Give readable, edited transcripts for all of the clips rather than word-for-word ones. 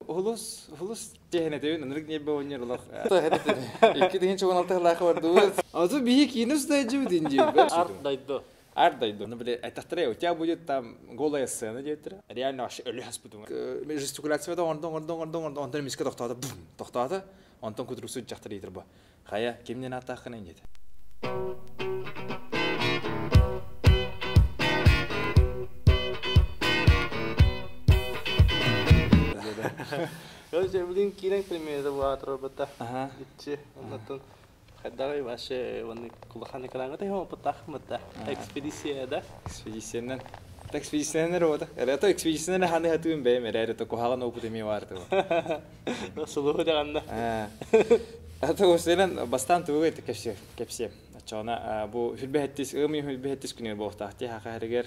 Hulus tehneteün anırık niye boğunyor olak. Tehneteün. İki dehin çoğun altı halaka vardı. Azı bir kinus da cüv dinci. Ardaydı. Ardaydı. Onu böyle tahtıraya uçağı bu tam gola yazsana diyor. Реально аж ölü hasbıdım. Жестикуляцияда ondan miske toxtadı. Bum toxtadı. Ondan kudrusu çaktırıydır bu. Kaya kimden ataqına indi. Kalau saya beli kira premier itu buat robot itu, nonton. Kadang masih wanita kulahan kerana teh mau petah mata ekspedisi ada. Ekspedisiyener oldu. Ereto ekspedisiyener hani hatırım be mere ereto kohalan okudemi vardı. Suluh jangan dah. Atau usiran bastan tuh itu kepsi. Çana bu hülbehettis hülbehettis günü bu tahti haka herger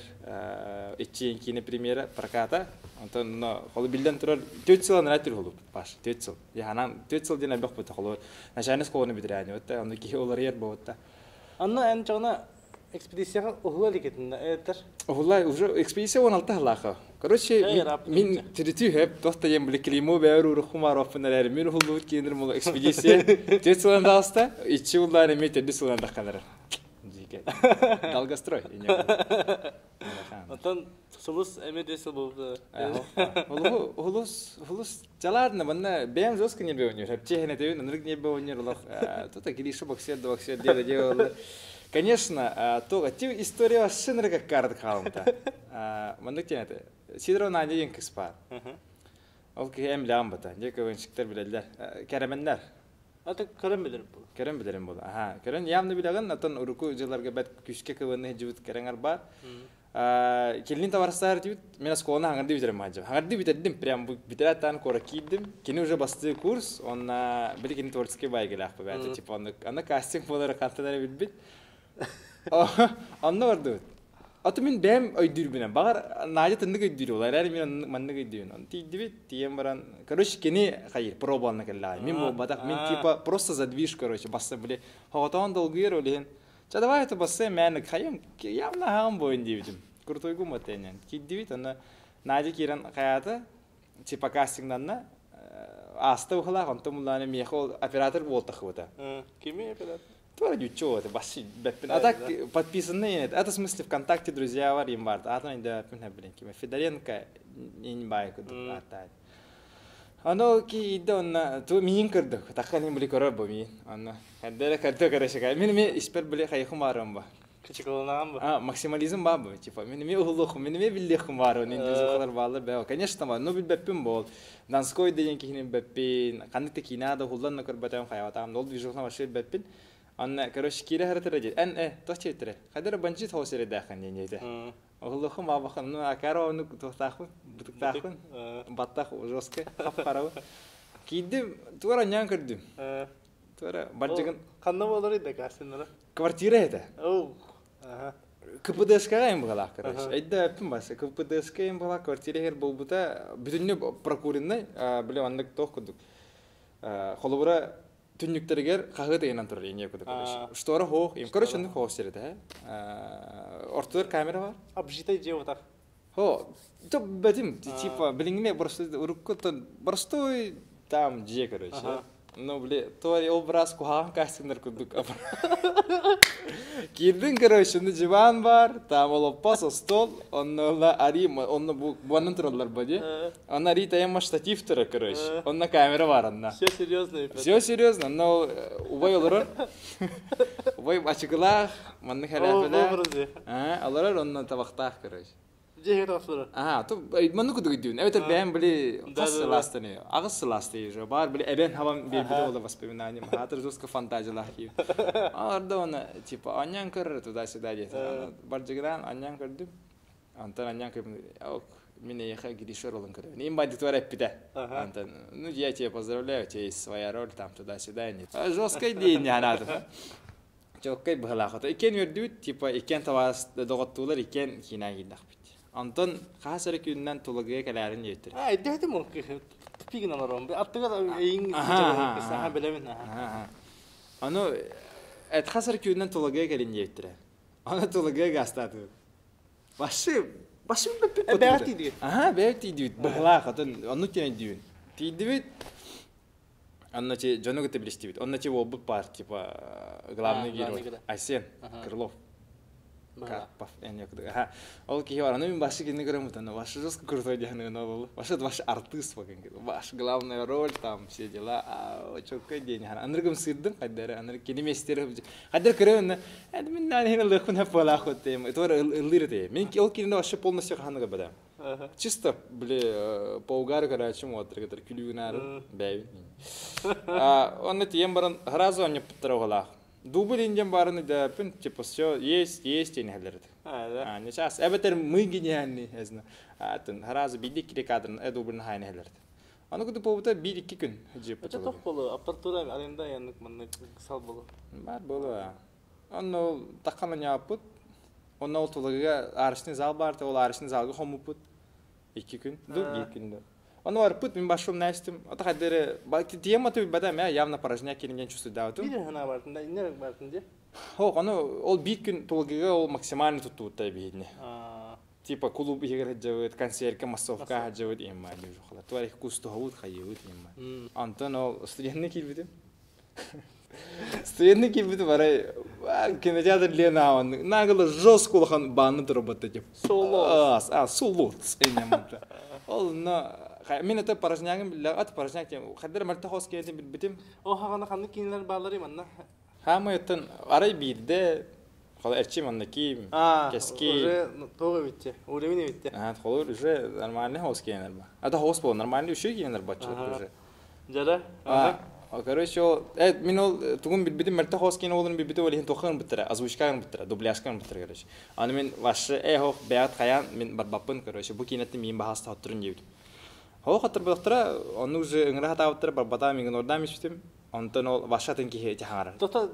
içi kine premiera perkata. Ondan kalau bilden turun 4 yıl neler olur baş 4 yıl. Ya hanım 4 yıl dine bak bu takılır. Naşanes konu bitir yani. Otta onu ki olur yer bu otta. Anna en çana ekspedisiya uhula diketinde eter. Vallahi уже экспедиция 16 halaka. Короче, min tütü hep dosta yem bile klimo be ruhum var ofneler. Min hulu kindir mulu ekspedisiya. 4 yıldan da hasta. 2 yıldan emet 4 yıldan da kalır. Dike. Dalgastroy. Ondan sulus emedesi bu. Hulus jalarna bana benim zos kinir be oynuyor. Hep çehne de nırık niye be oynuyor Allah. Tuta girişe baksıyor diye. Конечно, то история вообще на как карт хаунта. Мандыктен это. Сидро на день кыспа. Ол кем лямбата. Же көвенчиктер билелер. Кеременler. Ата керем билер бу. Керем билерим бул. Аха, керен ямны билеген атан уруку жыларга бет күскө көвөнне жибит кереңер бар. Келин таварсар дибит. Мен сколна хангарды битерем ажа. Хангарды битердим прям битератан кора кидим. Кини уже басты курс, он били кини творческий байгелах побята. Типа она кастинг болар канталар билбит. Anla vardı. Atı min benim öydürbüne. Bağır naca tındık öydürü olar. Her min mandık öydürü. Тиди тием баран. Короче, кини хайır пробовал накалай. Мин bu batak min типа просто задвиж, короче, басса были. Хаватан долгир олен. Ча давай это бассе мен хайым. Явно хам боин дивидим. Крутой гумат энен. Кидивит она наja киран hayatı типа кастингданна аста ухла хантумланы мехол оператор болтах вот. Кими оператор? Твой чё это баси беппин. А так подписанные нет. Это в смысле ВКонтакте друзья варим барт. А то не да пин блин кими. Федоренко не байку атать. Оно ки идон то мин кырдык. Таккан били көрөп бу мин. Аны хаддер кырды көрөшө. Мен испер били хайхым барым ба. Кичиколнам ба. Максимализм ба бу. Типа мен улухум, мен биллехим бар. Онун жүзүлөр баалар ба. Конечно, бар. Но бил беппин бол. Данской деген кихин беппин. Кандыкты кинада хулдан көрбөтөм хаятам. Дол движухна башыр беппин. أنا كروش كيره هرت الرجل أنا تحكي ترى خدر بنجي توصل داخل يعني ده والله خم ما بخن إنه أكارو إنه تأخذ بتأخذ بطخ وجوسك خفارو كيدم تورا نيان كردم تورا بنجيكن خدنا والله ريدا كاسين ولا كوارتيره ده أوه كبدس كاين بغلا كروش إذا بيم بس كبدس كاين بغلا كوارتيره هير بوبوتا بدوني بركورينه بلي عندك توخدك خلورا Tünlükterger kahve de inandır yine kadar kardeş. Ştora ho, imkarı şunu hoştur da. Ortada kamera var. Abjita diye otak. Ho, çok bedim. Tipa bilingine burası urukutun burası tam diye kardeş. No bile toy obraz kuhan kastinler kuduk. Girdin kardeş şimdi civan var. Tam olup pas stol. Onunla arayım. Onunla bu anlatırlar bence. Она рита ема штатив тора, короче. Он на камера var она. Все серьезно. Все серьезно, но увай олорор. Увай açıklar, manlık herhalde. Олорор onunla tabakta, короче. Где это авторы? То manlık kudu gidiyorsun. Evet ben böyle kasılastanıyor. Ağız sılastanıyor. Var böyle eben havam bir ola воспоминанием. Hatır жестко фантазиялар gibi. Orada ona типа anyan kırır туда-сюда diye. Barcıgıdan anyan kırdım. Antan anyan kırdım. Меня ехал гришер он говорит. Не имба дитвора пида. Антон, ну я тебя поздравляю, у тебя есть своя роль там туда-сюда нет. Жесткая день не надо. Чоккай бахлахата. Икен вердүт типа икен тавас доготтуулар икен кинагидак бит. Антон хасыр күннән тулыгы каларын жетир. Идети мөмкин. Тупигин аларым. Аттыга эйин саха белемен. Аны эт хасыр күннән тулыгы калын жетир. Аны тулыгы гастады. Башы Başım da pek Beğerti diyor. Aha, beğerti diyor. Bahla kadın, onu kene diyor. Тидвит. Он начи Джону гты билистивит. Он начи обут пар типа главный герой. Айсен Крылов. Карпов ага. Ол ки бар. Ну башы кине көрөм таны. Башы жестко крутой дияны нолу. Башы артист баган. Баш главная роль там все дела. Чокка день. Аныргым сыддым кайдары. Аныр кине местер. Кайдар көрөм. Мен наны лыкына пола хотем. Это ылырды. Мен ол кине башы полностью ханага бада. Чисто, по угару, короче, смотрю, который кулюнар, бей. Он это ембаран разу не потрогала. Дубль индиан бараны да, пин типа все есть и не халерит. Да. Не сейчас. Это мы гениальны, я знаю. Тен разу биди кирикадр, дубль на хай не халерит. Оно куда повода биди кикун. Это toch было, апартура аренда я на сал было. Бар было. Он такана не апут. Он олтулыга арышны зал барды, ол арышны залга хомупут. 2 күн, 2 күн. Оны бар пут, мен башым нәрстім. Ота қадері, тема төбі бадам, явно порожняк келінген чувствую дауытым. Биді ғана бардың, нерек бардың де? Ол 2 күн толғыға ол максимальный тұттуыттай бейдіне. Типа клуб егер хаджавыд, концертка, массовка хаджавыд, емма, не жоқылар. Туарих кусты хауыд хайывыд, емма. Антон ол студентный келбедім. Студентный келбеді барай, кинотеатр Лена аван. Нағылы жестко олған баны тұрыбатты деп. Солос. Солос. Ол, мен это порожнягым білі, аты порожняк дем. Қадыр мәрті қос келден білбетім. О, хағана қанды кейінлер бағлары манна. Хамы еттін арай бейді, қолы әрчем анна кейім, кәскі. Уже тоғы бітте, уровень бітте. Қолы уже нормальный қос келінер ба. Ата қос бол, нормальный үші келінер бачылық уже. Жара? Короче, мен ол тугун билбидим мерте хоскин олун билбиди олин тохын битре, озвучкан битре, дубляшкан битре, короче. Аны мен ваше хох бәят хаян мен барбапын, короче, бу кинетти мен бахаста хаттырын дебит. Хох хаттыр бактыра, аны уже ыңра хатаптыр барбата мен ордам иштим. Антон ол вашатын ки хети хаңар. Тота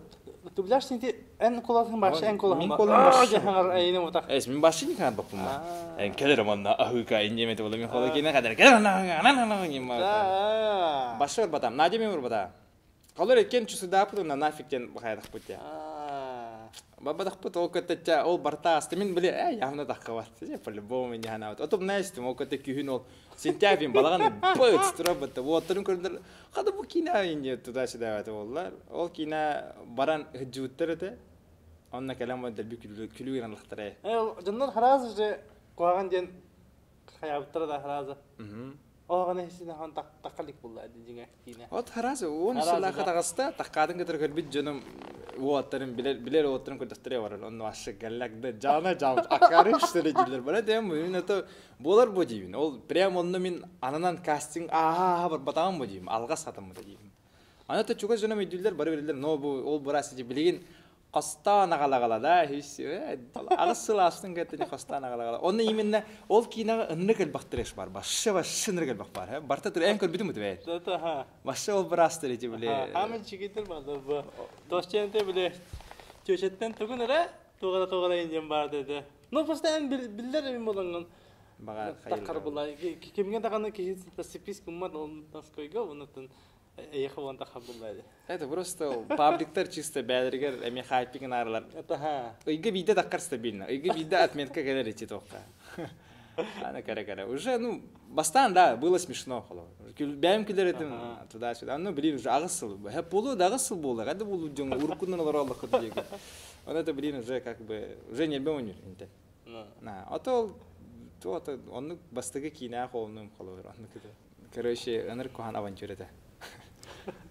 дубляш синти эн колатын башы, эн колатын башы. Мен колан башы. Хаңар айны отак. Мен башы ни хаңар баппын ба. Эн келер манна ахука индемети болу мен хола кине кадар. Келер башы барбатам, надеме барбата. Қалар екен чүсі дапыды, нафиктен бұқайдық бұтте. Бабадық бұт, ол көтті ол барта асты. Мен біле, явна даққа барды. По-любому мен яғана барды. Отып näistім, ол көтті күйін ол сентябрин балағаны бұт тұра бұтты. Отырын көріндір, қады бұл кина енді тұдашы дәуәті олар. Ол кина баран ғыджуыттыр өті. Онына кәлем өндір бір күлі ғыранлықтыр. Жоннан харазы же қоған ден қаябыттыр да харазы. Оған есіне хан таққалик болды әдінжіңе кейіне. От харазы, оны шылақы тағасыда таққадың кітір көрбет жөнім оғаттарын, білер оғаттарын көрдіқтіре барыр. Оны ашы гәлләкді жана ақары үштері жерлер бар. Дем, мен өті болар бұ деймін. Ол прям оны мен анынан кастинг бар батамын бұ деймін. Алға сатым бұ деймін. Аны өті чуға жөнім өйділдер, бары берілдер. Ол бұрасы де білеген қостана қалағала да, ағысыл астың кәттіне қостана қалағала. Оны именно ол кейінаға ұнны кәлбақтыр еш бар, башы ұнны кәлбақ бар. Барта тұр ән көрбеді мұты бәйд? Башы ол бір астыр ете біле. Амын чекетір барды бұл. Достенте біле төшеттен түгін әрі, тоғада инден бар деді. Ну, просто ән білдер әмін болыңын. Таққар бұлай. Кемген тағаны кейінсі списк ұмад, ол таскойға ұнытын. Ехал тахаб булайды. Это просто пабликтер чисто бәдергер эми хайпиген аралар. Это ха. Ыйгы биде таккар стабильно. Ыйгы биде отметка келер эти тоққа. Ана кара. Уже, бастан, да, было смешно. Бәйім келер етім туда-сюда. Блин, уже ағысыл. Хэп болу, да ағысыл болды. Қады болу жоңы, уркуннан олар алды қыды деген. Он это, блин, уже как бы, уже не любим унер. Он бастығы кейіне қолының қолы. Короче, аныр кохан авантюр это.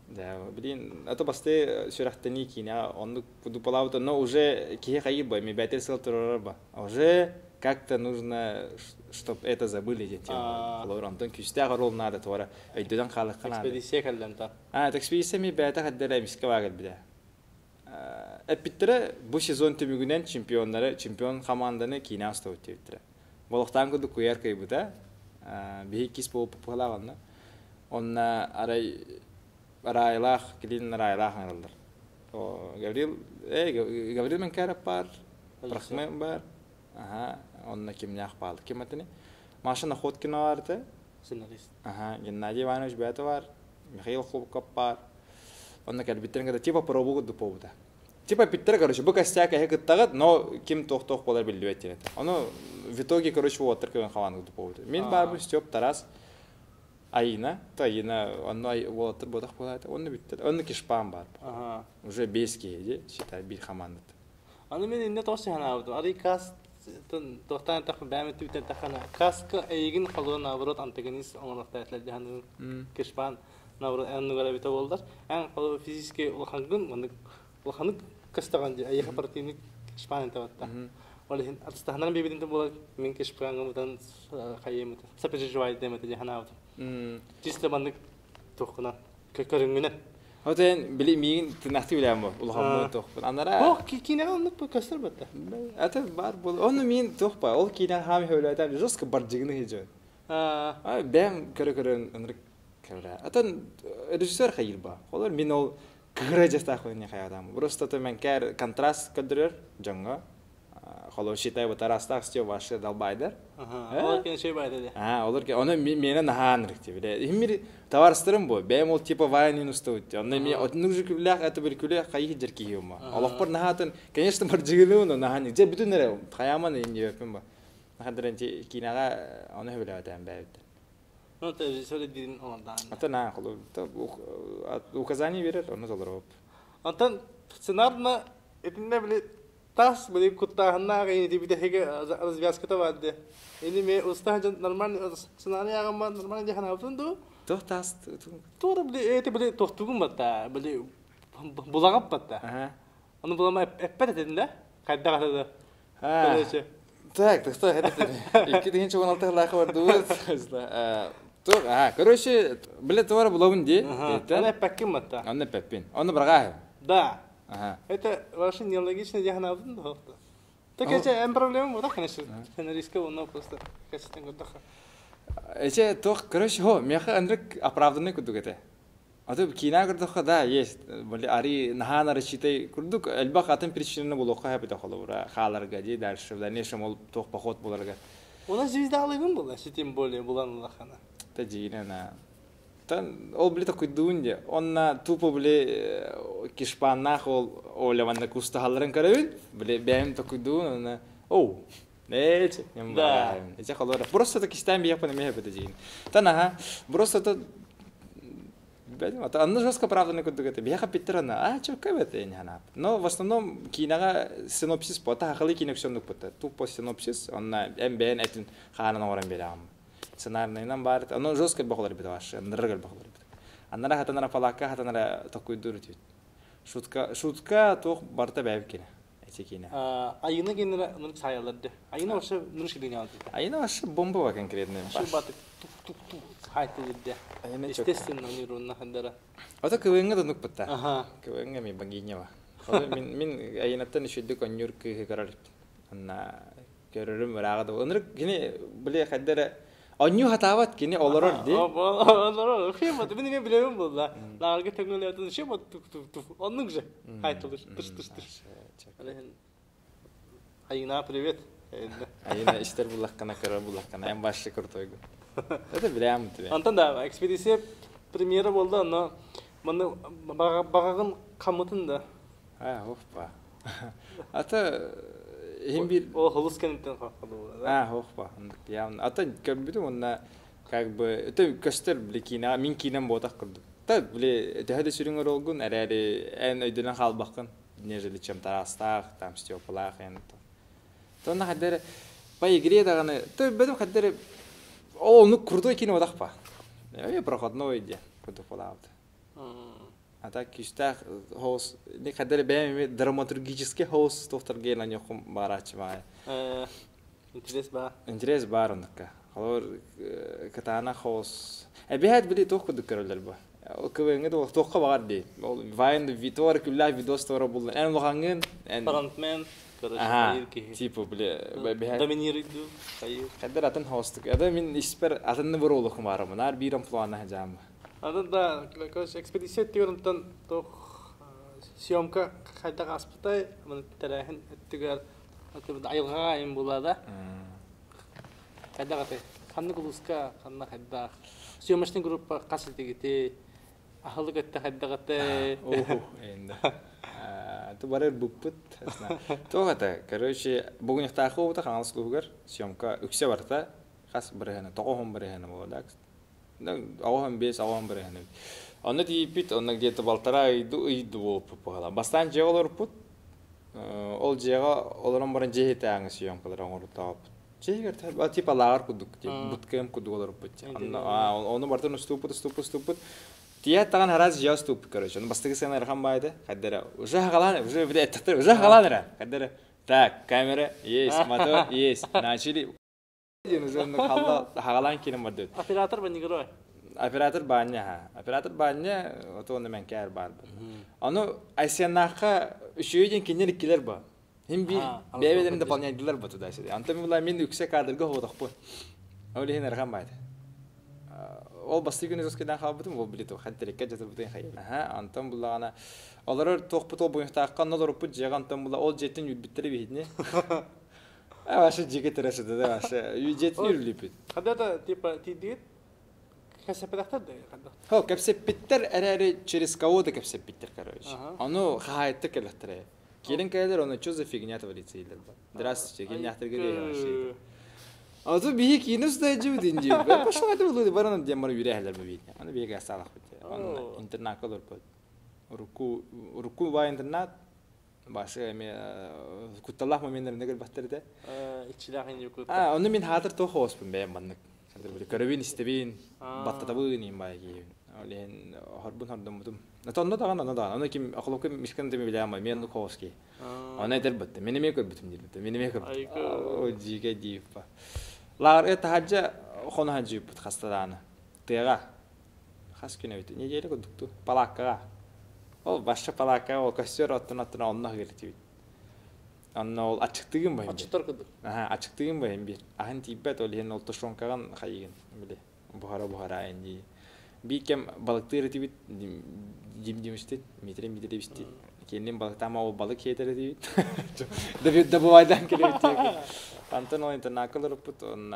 Да, блин, это басты сюрахтани киня, он подупалауто, но уже кие хаиба, ми байтер селтураба. Уже как-то нужно, чтобы это забыли эти темы. Антон кюстяга рол надо твора. Айдудан халык канада. Экспедиция калданта. Это экспедиция ми байта хаддера мискавагал бида. Эпиттере бу сезон төмүгүнөн чемпион команданы киня устап өттүрө. Болуктан күдү куяр кайбыта. Бихикис болуп популаганда. Онна арайлах, келин арайлах аралдар. Гаврил мен кәріп бар, Брахмен бар. Онна кемнях балды. Кем атыны? Машина Ходкина барды. Сценарист. Геннадий Иванович бәті бар. Михаил Хлопков бар. Онна кәл биттерін кәді типа пробу күдді повыда. Типа биттер, короче, бұл костяк әйі күттағыд, но кем тоқ-тоқ болар білді өттен. Оны в итоге, короче, оттыр көген қаваны күдді повыда. Мен бар бұл Степ Тарас. Айына, он вот бодах болады. Он битті. Он кишпан бар. Уже 5 кейде, считай, bir команда. Аны мен инде тосы ханабыды. Ары кас тоқтан тақы бәмет үтен тақана. Каска эйгин қалуы наоборот антагонист оңалықта әтлерді ханын кишпан наоборот әнні ғара біті болдар. Ән қалуы физически ұлхангын, ұлханық кастаған же, әйеға партийник кишпан әнтаватта. Олехин артыстаханан бебединде бола мен кишпанға мұдан қайеметі. Сопереживай деметі же ханабыды. Чисто бандық тоқынан, көрінгінен. Хотен били мигин тынахты билем бу. Улхамны тохпун. Анара. Ох, кинеге онук бу көстөр бата. Ата бар бул. Оны мен тохпа. Ол кине хам хөйлөтөн жостка баржыгыны хижө. Бем көрө-көрөн ынрык көрө. Атан режиссер хайылба. Олар мен ол кыра жаста койны хаядам. Просто то мен кер контраст көдөрөр жаңга. Холо шитай бу тарастак стё башы далбайдар. Олар кен шей байды. Олар кен оны менен наанрык тебе. Химир товарстырым бу. Бем ол типа вайнин устоит. Оны мен отнужу күләк аты бир күләк кайы жерки юма. Аллах бар нахатын, конечно, бар жигылы но наханы. Же бүтүн эре хаяман инде өпүм ба. Нахадрен кинага оны хөйлөтөм бәйт. Ну то режиссер дин ондан. Ата на холо указание берер, оны толороб. Антан сценарно этинде биле тас были куттахна гайни дибите хеге развязка-то вадде. Ini me ustah normal сценарий агама нормально дехана автунду. Тохтас. Тора били эти били тохтугун бата, били булагап бата. Аны булама эппет дединде. Кайда калды. Так, что это? Iki деген 16 лаха бар дуу. Короче, били товар булабын де. Аны эппеккин бата. Аны эппин. Аны бирга. Да. Это вообще нелогично дехана автунду. Так это проблема, да, конечно. Сценаристка он просто качественно готова. Эче тох, короче, меха андрек оправданный кудугете. А то кино курдуха да есть. Боли ари нахана рачитай курдук элбах атам причинаны булоха хапита холура. Халарга ди дальше в дальнейшем ол тох поход буларга. У нас звезда алыгын была, тем более булан лахана. Та жинена. Тан ол били такой дунде. Он на тупо били кишпаннах ол олеванна кустахаларын карабин. Били бэм такой дун на оу. Эче, да. Эче холора. Просто так истам я понимаю это жин. Тана, просто то бэм, а анна жестко правда не кудугете. Бяха питтерана. Чё кэбэте няна. Но в основном кинага синопсис пота хали киноксиондук пота. Тупо синопсис, он на МБН этин ханан оран берам. Сценарийнан бар. Оно жестко бахлар бит ваш. Ныргал бахлар бит. Аннара хатанара палака хатанара такой дурит. Шутка тох барта бэвкине. Айына генера нун саялады. Айына вообще нун шидин алды. Айына вообще бомба конкретно. Что баты тук хайтылды. Естественно, нейронна хандара. Ата квенга да нукпата. Квенга ми багинева. Мин айынаттан ишүдү конюркы карар. Анна көрөрүм рагада. Онрык кини биле хаддара Аню хатават кини олорор ди. Олорор. Хема да мен билем болла. Ларга төгнөлөдөн ше бот тук. Онун же хайтылыр. Тыш. Айына привет. Айына иштер буллаккана көрөр буллаккана. Эң башчы куртойгу. Это билем ти. Антон да экспедиция премьера болду, но маны багагын камытында. Опа. Ата Химбир о холускенттен калды. Опа. Явно. Ата көрбүдү онна как бы это көстөр бликина мин кинен ботак кырды. Та биле тәһәдә сүрүңөр олгун әрәри эн өйдөнөн калбаккын. Нежели чем тарастах, там стёплах эн. Тонна хаддер по игре даганы. То бедем хаддер ну крутой кино ботакпа. Я проходной иде. Куда полаут. А так кистах хоус не хаддер бэми драматургический хоус тофтар гена нёхум барачмай. Интерес бар онка. Холор катана хоус. Бехат били тох куду көрөлөр ба. Көвеңге дө тохка бар ди. Вайн витор күллә видос тора булды. Эн логангын, эн фронтмен көрөш ки. Типа биле бехат доминирует ду. Хаддер атын хостук. Ада мин испер атынны боролухум бар. Нар бирам плана жам. Ада да, көш экспедиция тигөрүнтөн тох съемка кайда аспытай, мен тарахын тигер атып айылга ин булада. Кайда гате. Канны кулуска, канна кайда. Съемочный группа касылтыгыты. Ахылы кэтте кайда гате. Энде. То барер буппут. Тогата, короче, бүгүн ихтахы ота каналс кугар съемка үксе барта. Хас бирәне, тогом бирәне булдак. Авахан бес, авахан бір әне. Оны дейіппет, оны где-то балтара үйді болып бұғала. Бастан жеға олар бұд, ол жеға оларың барын жеғеті аңы сүйенкалар оңыры тауып. Жегер, типа лағар күдік, бұдкайым күдік олар бұд. Оны бартын ұступыд. Тия таган хараз жеға ұступы, короче. Оны бастығы сен арқан байды, қаддара, уже ғаланыр, қаддара. Так, камера, есть, мотор, есть. Начали. Уже хағалан келім бар дөт. Оператор ба негерой? Оператор баня, ото оны мен кәр бар. Оны айсенаққа үшеуден кенелік келер ба. Хем бір бәйбедерін дополнялдылар ба туда седі. Антон мен үксе кадырға хоғыдық бұл. Олы хен арған байды. Ол басты күні жөскеден қабытым, ол білет ол қаддерекке жатыр бұтын қайын. Антон бұлағана. Олар тоқпыт ол бұйықтаққа нолар ұппыт жеға Антон бұла ол жеттен үтбіттері бейдіне. Ваша жигет решит, да, ваша. Юдет юрлипит. Когда-то типа тидит, капсепитер, да? Хо, капсепитер, это через кого-то капсепитер, короче. Оно хает электро. Келин кайдер, он что за фигня творится или да? Здравствуйте, кем няхтер говорит. А то бие кинус да джуд инди. Пошел это было, баран демар юрехлер бивит. Он бие гасалах бит. Он интернет колор под. Руку ва интернет. Башы эме кутталлах моменттерин негел баттерде. Ичилахын юкут. Оны мен хатыр тох оспун бе маннык. Хатыр көрөбүн истебин, баттатабын имбайги. Олен хорбун мутум. Натонно даган да. Аны ким акылыкы мишкен деме биле алмай, мен коски. Аны дер битти. Мени ме көрбүтүм дейт. Мени ме көрбүт. О жиге дипа. Лар эт хаджа хона хаджи бут хастаданы. Тега. Хас күнө бит. Неделе көдүктү. Палакка. Ол башка палака ол костер оттона онноо келти. Анна ол ачыктыгын байым. Ачыктар кыды. Ачыктыгын байым бир. Ахын тибет ол ен ол тошонкаган хайыгын биле. Бухара энди. Бикем балыктыр тибит димдимистет, метре бистет. Кенен балыктама ол балык хетер тибит. Добывайдан келет. Антон ол интернакалар пут он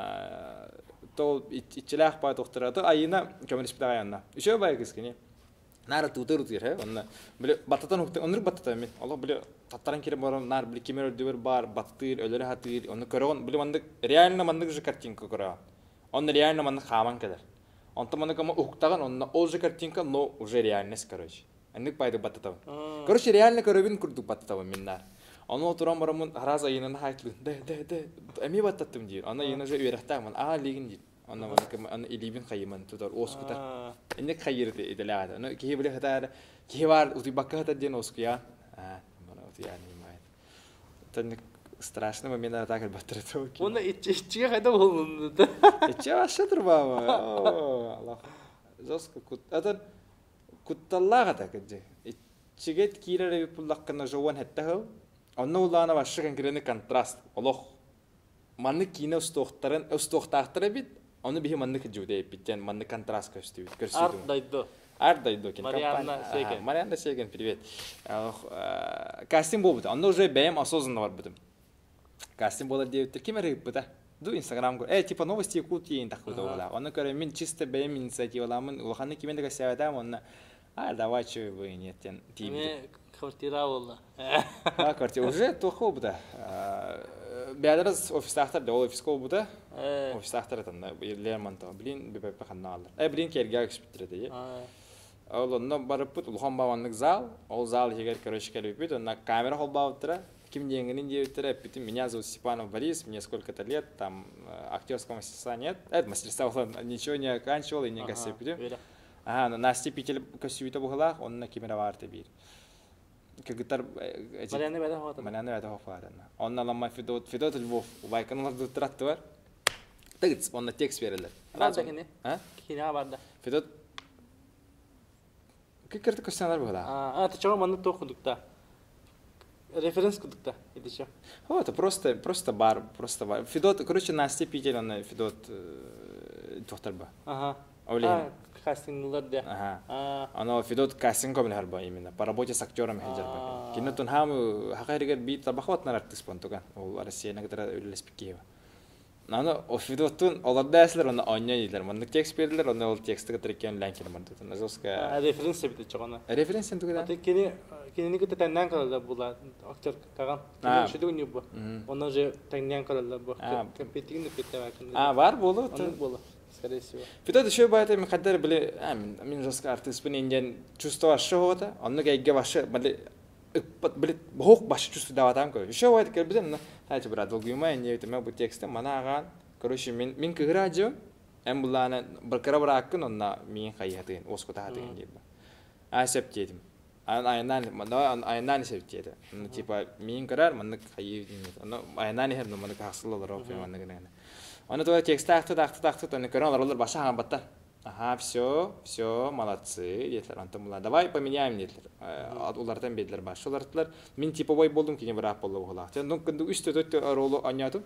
то ичилах па доктора то айына көмөрүспүтө аянна. Үшөө бай кескене. Нара тутыр тир, онна биле баттан хукты, онур баттан мен. Алла биле таттаран кире барам, нар биле кемер дөбөр бар, баттыр, өлөрө хатыр, оны көрөгөн, биле мандык реально мандык же картинка көрөгөн. Он реально мандык хаман келер. Онта мандык ама уктаган, онна ол же картинка, но уже реальность, короче. Андык байды баттан. Короче, реально көрөбүн курдук баттан мен нар. Оны отурам барам, раз айынан хайтлы. Эми баттаттым дир. Аны йына же үйрөктамын. Лигин дир. Она ана илибин хайман тудор оскута. Инек хайрды иделада. Ну ки биле хата ки бар ути бакка ден оскуя. Мана ути яни май. Тан страшный момент атакал батрето. Оны ичиге кайда болду да. Иче ашытыр баба. Аллах. Жоску кут. Атын кутталлага такыжы. Ичигет киреле пуллаккана жован хаттаху. Онно улана башыган кирене контраст. Аллах. Манны кино стохтартары бит. Оны бихи манны кыжуде биттен манны контраст көстү. Арт дайдо кен. Марианна Сеген, привет. Кастинг болду. Онно уже бэм осознанно бар бутум. Кастинг болду деп кемер буда. Ду Инстаграм го. Типа новости кутин такуда ола. Оны көрө мен чисто бэм инициативаламын. Улханы кимендеге севадам онна. Давай чё вы нетен тим. Квартира болду. Квартира уже тохо буда. Бәдәрс офистахтар да офис кол буда. Офистахтар да Лермонтов. Блин, бепе каналлар. Блин кергә экспертиде. Ол онда барып бут улхан баванлык зал. Ол зал егер короче келип бит, онда камера холбаутыра. Ким деңгенин дейтире, бит меня зовут Степанов Борис, мне сколько-то лет, там актерского мастерства нет. Мастерства ничего не оканчивал и не гасеп бит. На степитель косюита бугала, он на камера варты бит. Кагытар Марианна бәдә хатыр. Марианна бәдә хатыр. Онна лама Федот Львов, вайканлар дутрат бар. Тегиц, онна текст берелер. Раза кине? Кина барда. Федот Кикерте костянар була. Ты чего манны тохудукта? Референс кудукта, иди чё? Это просто бар. Федот, короче, на степитель он Федот доктор ба. Олег. Кастинглар да. Ана Федот кастинг комен харба именно по работе с актером хеджарба. Кинотон хам хакайригер бит табахватнар артист понтуган. Ол Россия нагдара үлеспикева. Ана Федоттун оларда эслер оны оньяйлар. Мындык текст бердилер, оны ол текстке тиркен ланкер мандык. Назоска референс бит чогана. Референс энтугада. Аты кини кете таңнан калда була актер каган. Шеду не бу. Оны же таңнан калда бу. Компетентный питава. Бар болу. скорее всего. Питать еще бывает, мы когда были, мин жестко артист, мы индиан чувство что-то, он на гайге ваше, были бог ваше чувство даватам, короче. Еще бывает, как бы, ну, знаете, брат, долгоюма, не это мы будем тексты, манаган, короче, мин как радио, эмбулана, баркарабракка, но на мин хайятын, оскутатын, типа. А септетим. Айнани септети. Ну, типа, мин карар, маннык хайятын, ну, айнани хер, ну, маннык хасылы ров, маннык гэнэ. Он это текст так, он никогда не роллер баша гамбата. Ага, все, молодцы, детлер. Антон, давай поменяем детлер. От улартан бедлер баш. Улартлар, мин типа бой болдум кини бирап болду була. Ну, когда үстөт ролу аняту.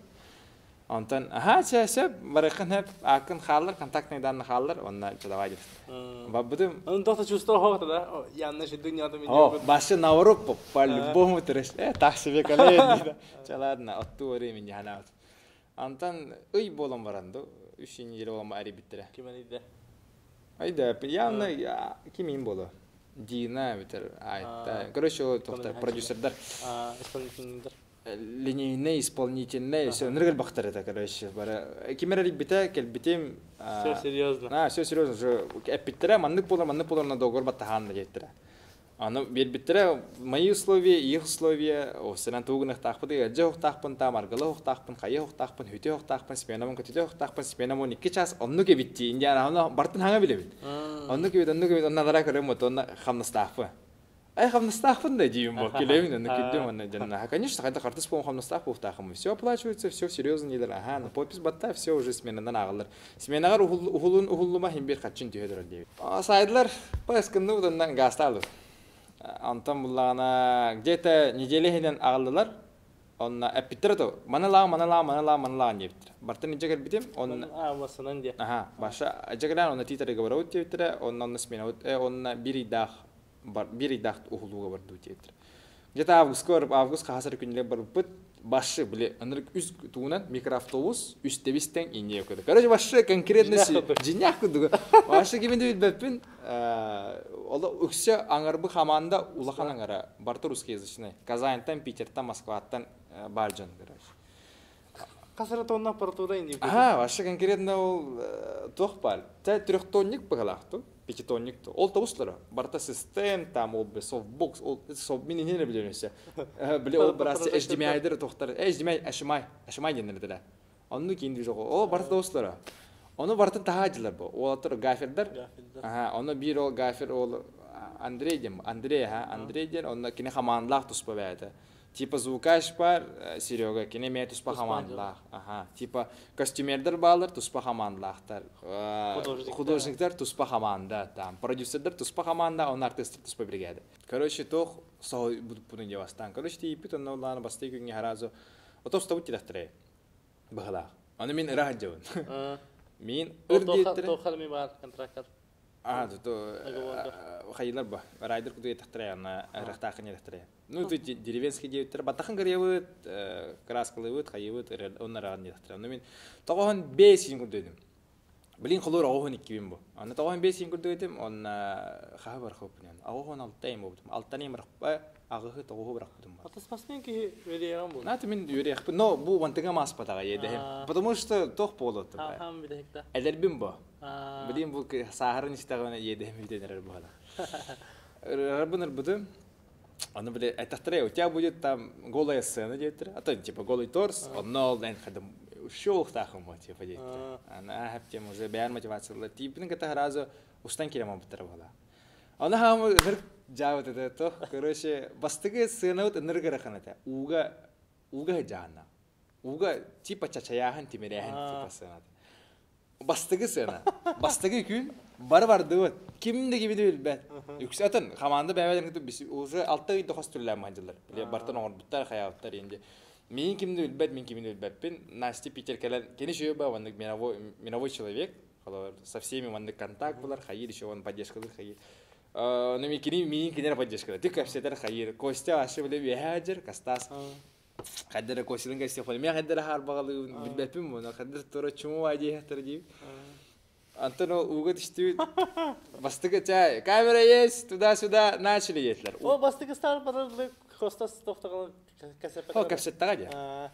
Антон, ага, все, баракан хеп, акын халлар, контактный данные халлар, он на давай детлер. Бабудым. Он доктор чувствовал хохта, да? Я наши дунья-то меня. О, баша на Европу, по-любому треш. Так себе колени. Ладно, отту времени ханаут. Антон ый болом баранды, 3 жыл болом ари биттире. Ким айда? Айда, явно кимин боло. Дина битер, айта. Короче, ол тоқтар продюсердар. Исполнительдер. Линейный, исполнительный, все, ныргал бахтар это, короче, бара. Кимера бита, келбитим. Все серьезно. Все серьезно, же эпиттере, маннык полар на договор баттахан да жеттире. Аны бербиттере мои условия, их условия, осынан тугунах тахпыды, ажох тахпын, тамаргалы тахпын, хайох тахпын, хүтех тахпын, спенамон көтех тахпын, спенамон 2 час онну кебитти. Индиана аны бартын хаңа билебит. Онну кебит, оннадара көремөт, онна хамнас тахпы. Хамнас тахпын да дейм бо, келемин, онну киддем, онна жанна. Конечно, когда картыс по хамнас тахпы тахым. Все оплачивается, все серьезно нелер. Ага, на подпись батта, все уже сменадан агылар. Сменагар ухуллума химбер катчын түйөдөр дейбит. Сайдлар поисканды одан гасталы. Антон буллана где-то неделеһинен агылдылар. Он эпитерто манала нептер. Бартын жегер битем, он масынан де. Ага, баша жегеран он титер говорит тептер, он смена, он биридах ухулуга барду тептер. Где-то август хасар күнле барып башы биле анырык үз туунан микроавтобус үстебистен ине көдө. Короче, башы конкретно жинях көдө. Башы киминде билбеппин. Ола үксө аңарбы хаманда улахан аңара барты русскоязычный. Казаньтан, Питерден, Москвадан баржан, короче. Касара тонна аппаратура инде. Ага, башы конкретно ол тох бар. Та 3 тонник багалахты. 5 тонник. Ол табуслары. Барта систем, там ол софтбокс, ол мини не билебесе. Биле ол барасы HDMI-дер тохтар. HDMI ашмай денердер. Онну кинди жок. Ол барта табуслары. Onu bartın tahacılar bu. O atır gafirler. Aha, onu bir o gafir o Андрей, он кine хаманлах туспа бәді. Типа звукаш бар, Серега, кine ме туспа хаманлах. Ага, типа костюмердер балар туспа хаманлахтар. Художниктар туспа хаманда, там продюсердер туспа хаманда, он артистер туспа бригада. Короче, тох сау буду девастан. Короче, типа он на басты күнге харазу. Отос табут тирахтре. Бахла. Он мен раджон. Мин үрдеттер. Тохалми бар контрактор. Хайылар ба. Райдер куду етахтре, ана рахтахын етахтре. Ну, тут деревенский девиттер. Батахан гаревыт, краскалывыт, хайывыт, оннараган етахтре. Ну, мен тоғын 5 жин күрдедім. Білін құлыр ағуын 2 бу. Аны тоғын 5 жин күрдедім, он қағы бар қопынен. Ағуын 6 болдым. 6 барақ ба, ағығы тоғы барақ болдым. Атаспасын ки вереян бұл? Наты мен вереян. Но бұл вантыға мас патаға едем. Потому что тоқ болды. Хам бидекта. Әлербім бу. Білін бұл сағырын істіғаны едем үйденер бұғала. Рабыныр бұды. Оны біле, әттақтырай, у тебя будет там голая сцена, дейтір. А то, типа, голый торс, он нол, дән қадым, шоуқ тақым, типа, дейтір. Ана, әптем, уже бәян мотивациялы. Типінің кәті ғаразы ұстан келемін бұттыр бұғала. Оны хамы ныр жауыт әді, тоқ, короче, бастығы сцена өт ныр ғырақын әті. Уға жағына. Уға, типа, чачаяғын, темеряғын, типа, сцена. Бастығы сцена. Бастығы күн, барды өт. Кімді білбәт. Үксі атын, қаманды бәйбәден күтіп, уже 6 үйді қос түрлі әмәнділер. Бартын оңыр бұттар, қаяуыттар енді. Мен кімді білбәт, пен Насти Питер кәлін, кені шөй ба, вандық миновой человек, со всеми вандық контакт бұлар, қайыр, еще вандық поддержкалар, қайыр. Но мен кенер поддержкалар. Ты көпсетер қайыр. Костя ашы біле бейхәджір, Кастас. Қадыры Костяның кәстефоны. Мен қадыры хар бағалы білбәтпін мұны. Қадыры тұры чуму айдейхаттыр дейіп. Антон угод штует. Бастыга чай. Камера есть, туда-сюда начали етлер. О, бастыга стар подарлы Костас тоқтағаны кәсепет. О, кәсепеттаға де.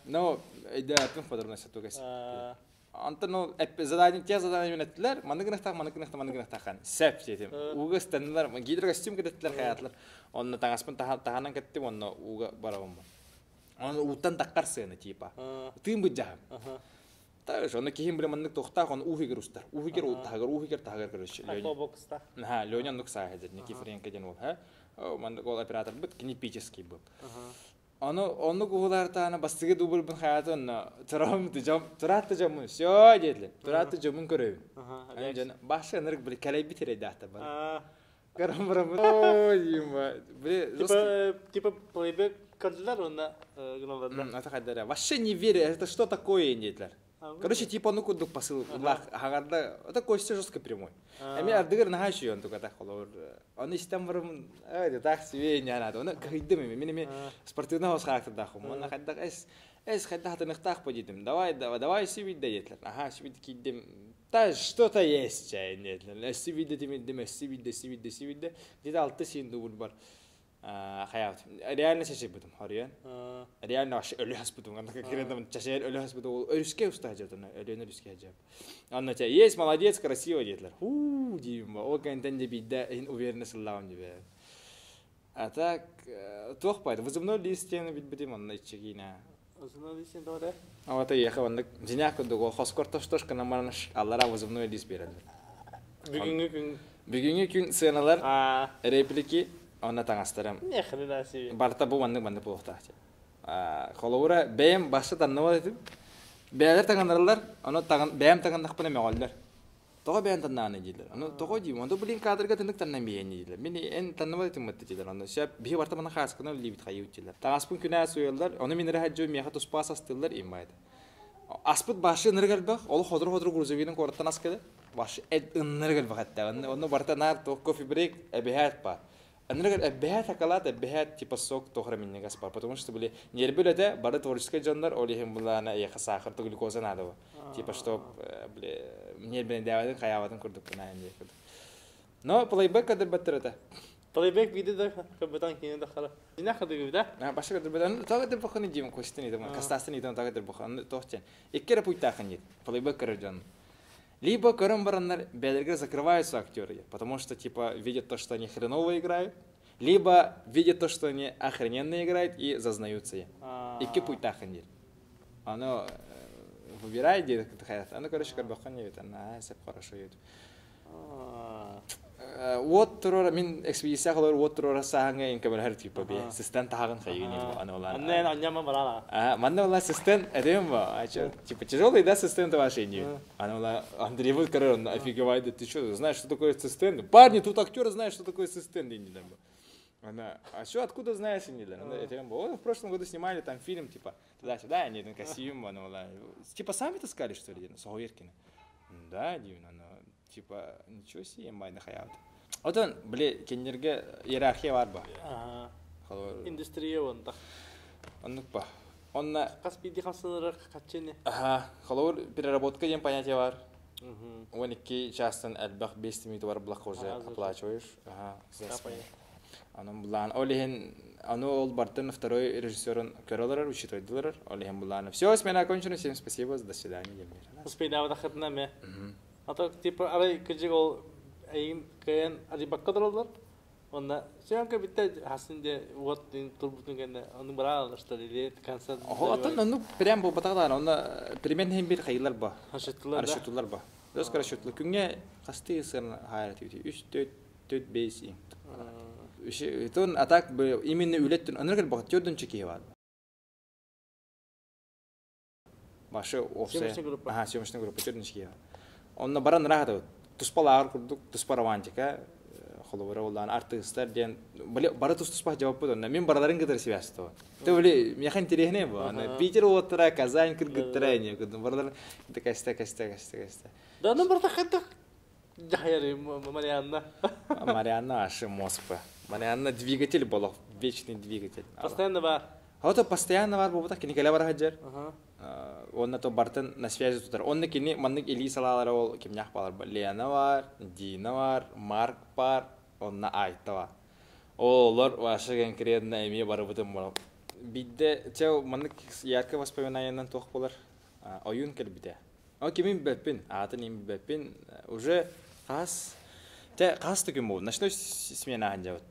Но, да, пен подробно сату кәсепет. Антон ол задание те задание менеттилер. Мандыгнахтахан. Сәп дедим. Уга станнар, гидрокостюм кеттилер хаятлар. Онны таңаспын таханан кеттим, онны уга барабым. Оны уттан таққар сыны типа. Тыым быджам. Та жона кихим биле мандык тохтак, он ухигер устар. Ухигер тагар короче. Автобокста. Лёня нук сахадер, Никифоренко ден ол, Мандык ол оператор бит кинетический был. Оны гугулартана бастыгы дубль бин хаятын турат жамын всё деди. Турат жамын көрөбүн. Аны жана башы энерг бир калай битере дата бар. Карамбарам. Типа плейбэк кадрлар онда гнолдалар. Это хадара. Вообще не верю, это что такое, дедлер. Короче, типа ну кудук посыл хагарда. Это Костя жестко прямой. Эми ардыгыр нахашы он тука так холор. Он истем барым, так себе не надо. Он кайдым мен спортивного характера дахум. Он хадда хадда хатынықтақ подидим. Давай себе дедлер. Ага, себе кидим. Та что-то есть, дедлер. Себе демидим, себе. Где-то алты син дубль бар. Хаят. Реально чаши будем, хариян. Реально аш ölü has budum. Anda кирендем чаши ölü has budum. Өрүскө уста жадына, ölүнө өрүскө жап. Анна те есть, молодец, красиво дедлер. Дима, о кантенде бидде ин уверенность лаун дебе. А так тохпайды. Вызывной листен бидбидим анна ичигина. Вызывной листен торе? А вот я анда жиняк дуго хоскортоштошка намарнаш Аллара вызывной лист берет. Бүгүнгү күн сценалар, реплики Она таңастырым. Не хрена себе. Барта бу манды болуктак. Холовра бем башы таннова этим. Бәлер таңанарлар, аны таган бем тагандак пына мегаллар. Тога бем таннаны дилер. Аны тога дим, анда билин кадрга тындык таннан бейен дилер. Мен эн таннова этим мытты дилер. Аны шап би барта мана хаскына либит хайып дилер. Тагаспын күнә суяллар, аны мен рахаҗу меха туспас астылар имайды. Аспыт башы ныргалбак, ол ходыр грузовигин корттан аскады. Башы эд ныргалбак хатта. Аны барта нар кофе брейк эбехат па. Анрагар эббехат акалат эббехат типа сок тохра минне гаспар, потому что были нербелете бары творческий жандар олихим булана яха сахар то глюкоза надо. Типа что бли нербелен давадын каявадын курдук на энди. Но плейбэк кадыр батырата. Плейбэк видео кабатан кине дахара. Дина хадыгы да? Башка кадыр батан тагы баханы дим костыны да, кастасыны да тагы бахан тохчен. Иккере пуйтахан дит. Плейбэк каржан. Либо бараннар бедрга закрываются актеры, потому что типа видят то, что они хреново играют, либо видят то, что они охрененно играют и зазнаются. И кипуй таханир. Оно выбирает, где это хотят. Оно, короче, карбахан не видит, она все хорошо видит. Вот трора мин экспедиция холор вот трора саханга инкамер хар типа би ассистент тагын хайгын аны Аннен аньяма барала. Манна вала ассистент эдем ба типа тяжелый да ассистент вашей не. Аны Андрей вот корон офигевает, ты что знаешь, что такое ассистент? Парни, тут актеры знают, что такое ассистент, не да. Она, а что откуда знаешь не да? Эдем ба в прошлом году снимали там фильм типа туда-сюда, они один костюм, аны типа сами таскали что ли, Сауеркина. Да, дивно, типа ничего себе майна хаят. Отон, кеннерге иерархия бар ба? Индустрия онда. Оннук ба. Онна Каспиди хасылары качене. Холор переработка деген понятие бар. 12 частан әлбақ 5 минут бар блақ уже оплачиваешь. Анын булан олихин ол бартын второй режиссерын көрөлөр, учитывайдылар. Олихин булан. Все, смена окончена. Всем спасибо, до свидания. Успейдава дахатна ме. А то типа арай кыжыгол айын кайын арибакка доролдар. Онда сөйөнкө битте хасынде вот турбутун генде анын бара что ли концерт. Отон прям бу батагдар. Онда перемен бир кайылар ба. Расчетлар ба. Дос расчетлар. Күнгө касты сын хайрат үтү. 3 4 5 ин. Итон атак именно үлеттин аныргал ба 4-нче кие бар. Башы офсе. Съемочный группа 4-нче кие. Онна баран рахат. Туспалар курдук, туспаравантика. Холовра улдан артисттар ден бары туспа жауап болды. Мен бараларын кедер связьто. Ты били, механ терехне бу. Питер отра, Казань кыргыттыра не. Баралар каста. Да ну барта хатта. Жахяри Марианна. Марианна аш Москва. Марианна двигатель был, вечный двигатель. Постоянно бар. А постоянно бар бу так николя бар хаджар. Онна то бартын на связи тутар. Онна кини маннык или салалары ол кимнях балар. Лена бар, Дина бар, Марк бар, онна Айта бар. Олар ваша конкретно эми бары бутын бар. Бидде чау маннык ярко воспоминаниянан тоқ болар. Ойын келбиде. О кимин беппин, атын им беппин уже қас түгім болды. Ночной смена анжабыт.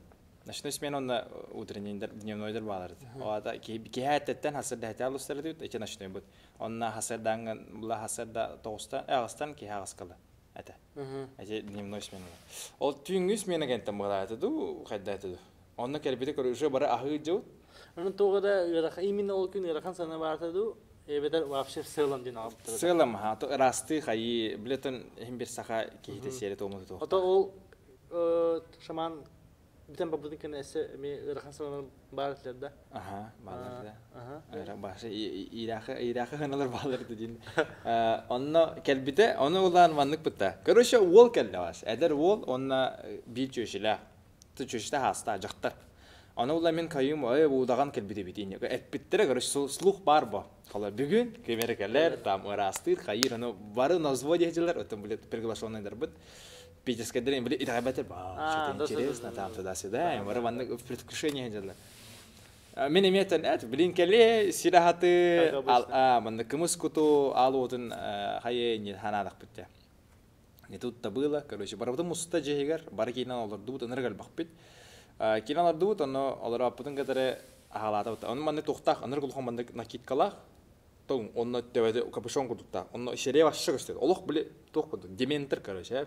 Ночной смена онна утреннейдер, дневнойдер баларды. Оада кейәттеттен хасырда хәтә алыстары дейт, эти ночной бут. Онна хасырдаңын, була хасырда тоғыстан, ағыстан кей ағысқалы. Әті. Әте дневной смена. Ол түйінгі смена кенттен бұғыда әтіду, қайда әтіду. Онна кәрбеті көрі уже бары ағы жауыт. Onun toğada именно ол күн ирахан сана бартаду, эбедер вообще в целом дин алып турду. В целом, то расты хай билетен хим бир саха кейте сере томуду то. Ото ол шаман битен бабудын кен эсе ми ирахан сана бартылар да. Ага, балар да. Ара башы ирахы ханалар балар дин. Онно келбите, оны улан ваннык бутта. Короче, ол келди баш. Эдер ол онна бил чөшүлө. Ты чөшүтө хаста жактар. Аны улла мен кайым удаган келбите битин. Этпиттере короче слух бар бо. Кала бүгүн кемерекелер там ырастыр кайыр аны бары на взводе этилер, отом билет приглашенныйдар бит. Питерская деревня, блин, и ребята, что-то интересно там туда-сюда, и мы рванули в предвкушении делали. Мен имейтен, блин, келе сирахаты, манда кымыс куту алуутын хае не ханадах битте. Не тут-то было, короче, барабытын муста жегер, бары кейнан оларды бут, энергал бахпит. Кейнан оларды бут, оно олар апытын кадаре ахалата бут. Оны манда тухтах, энергулхан манда накиткалах, том, он на тебе капюшон кутта, он шере ваше что стоит. Олох были тух под дементер, короче,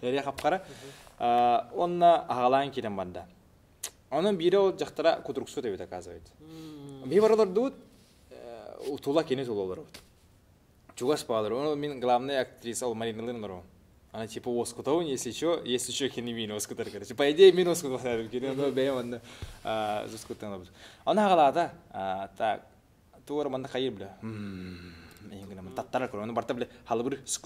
я хапкара. Он на агалан кирем банда. Он бирал жахтара кутруксу тебе доказывает. Биварлар дут, утула кинет улолар. Чугас падр, он мин главная актриса Марина Линнерова. Она типа воскутова, если что хиневин воскутар, короче. По идее мин воскутар, кинет, бем он заскутан. Он агалата, так. Туар манда хайыр биле. Ингена таттара көрөм. Барта биле халбыр ск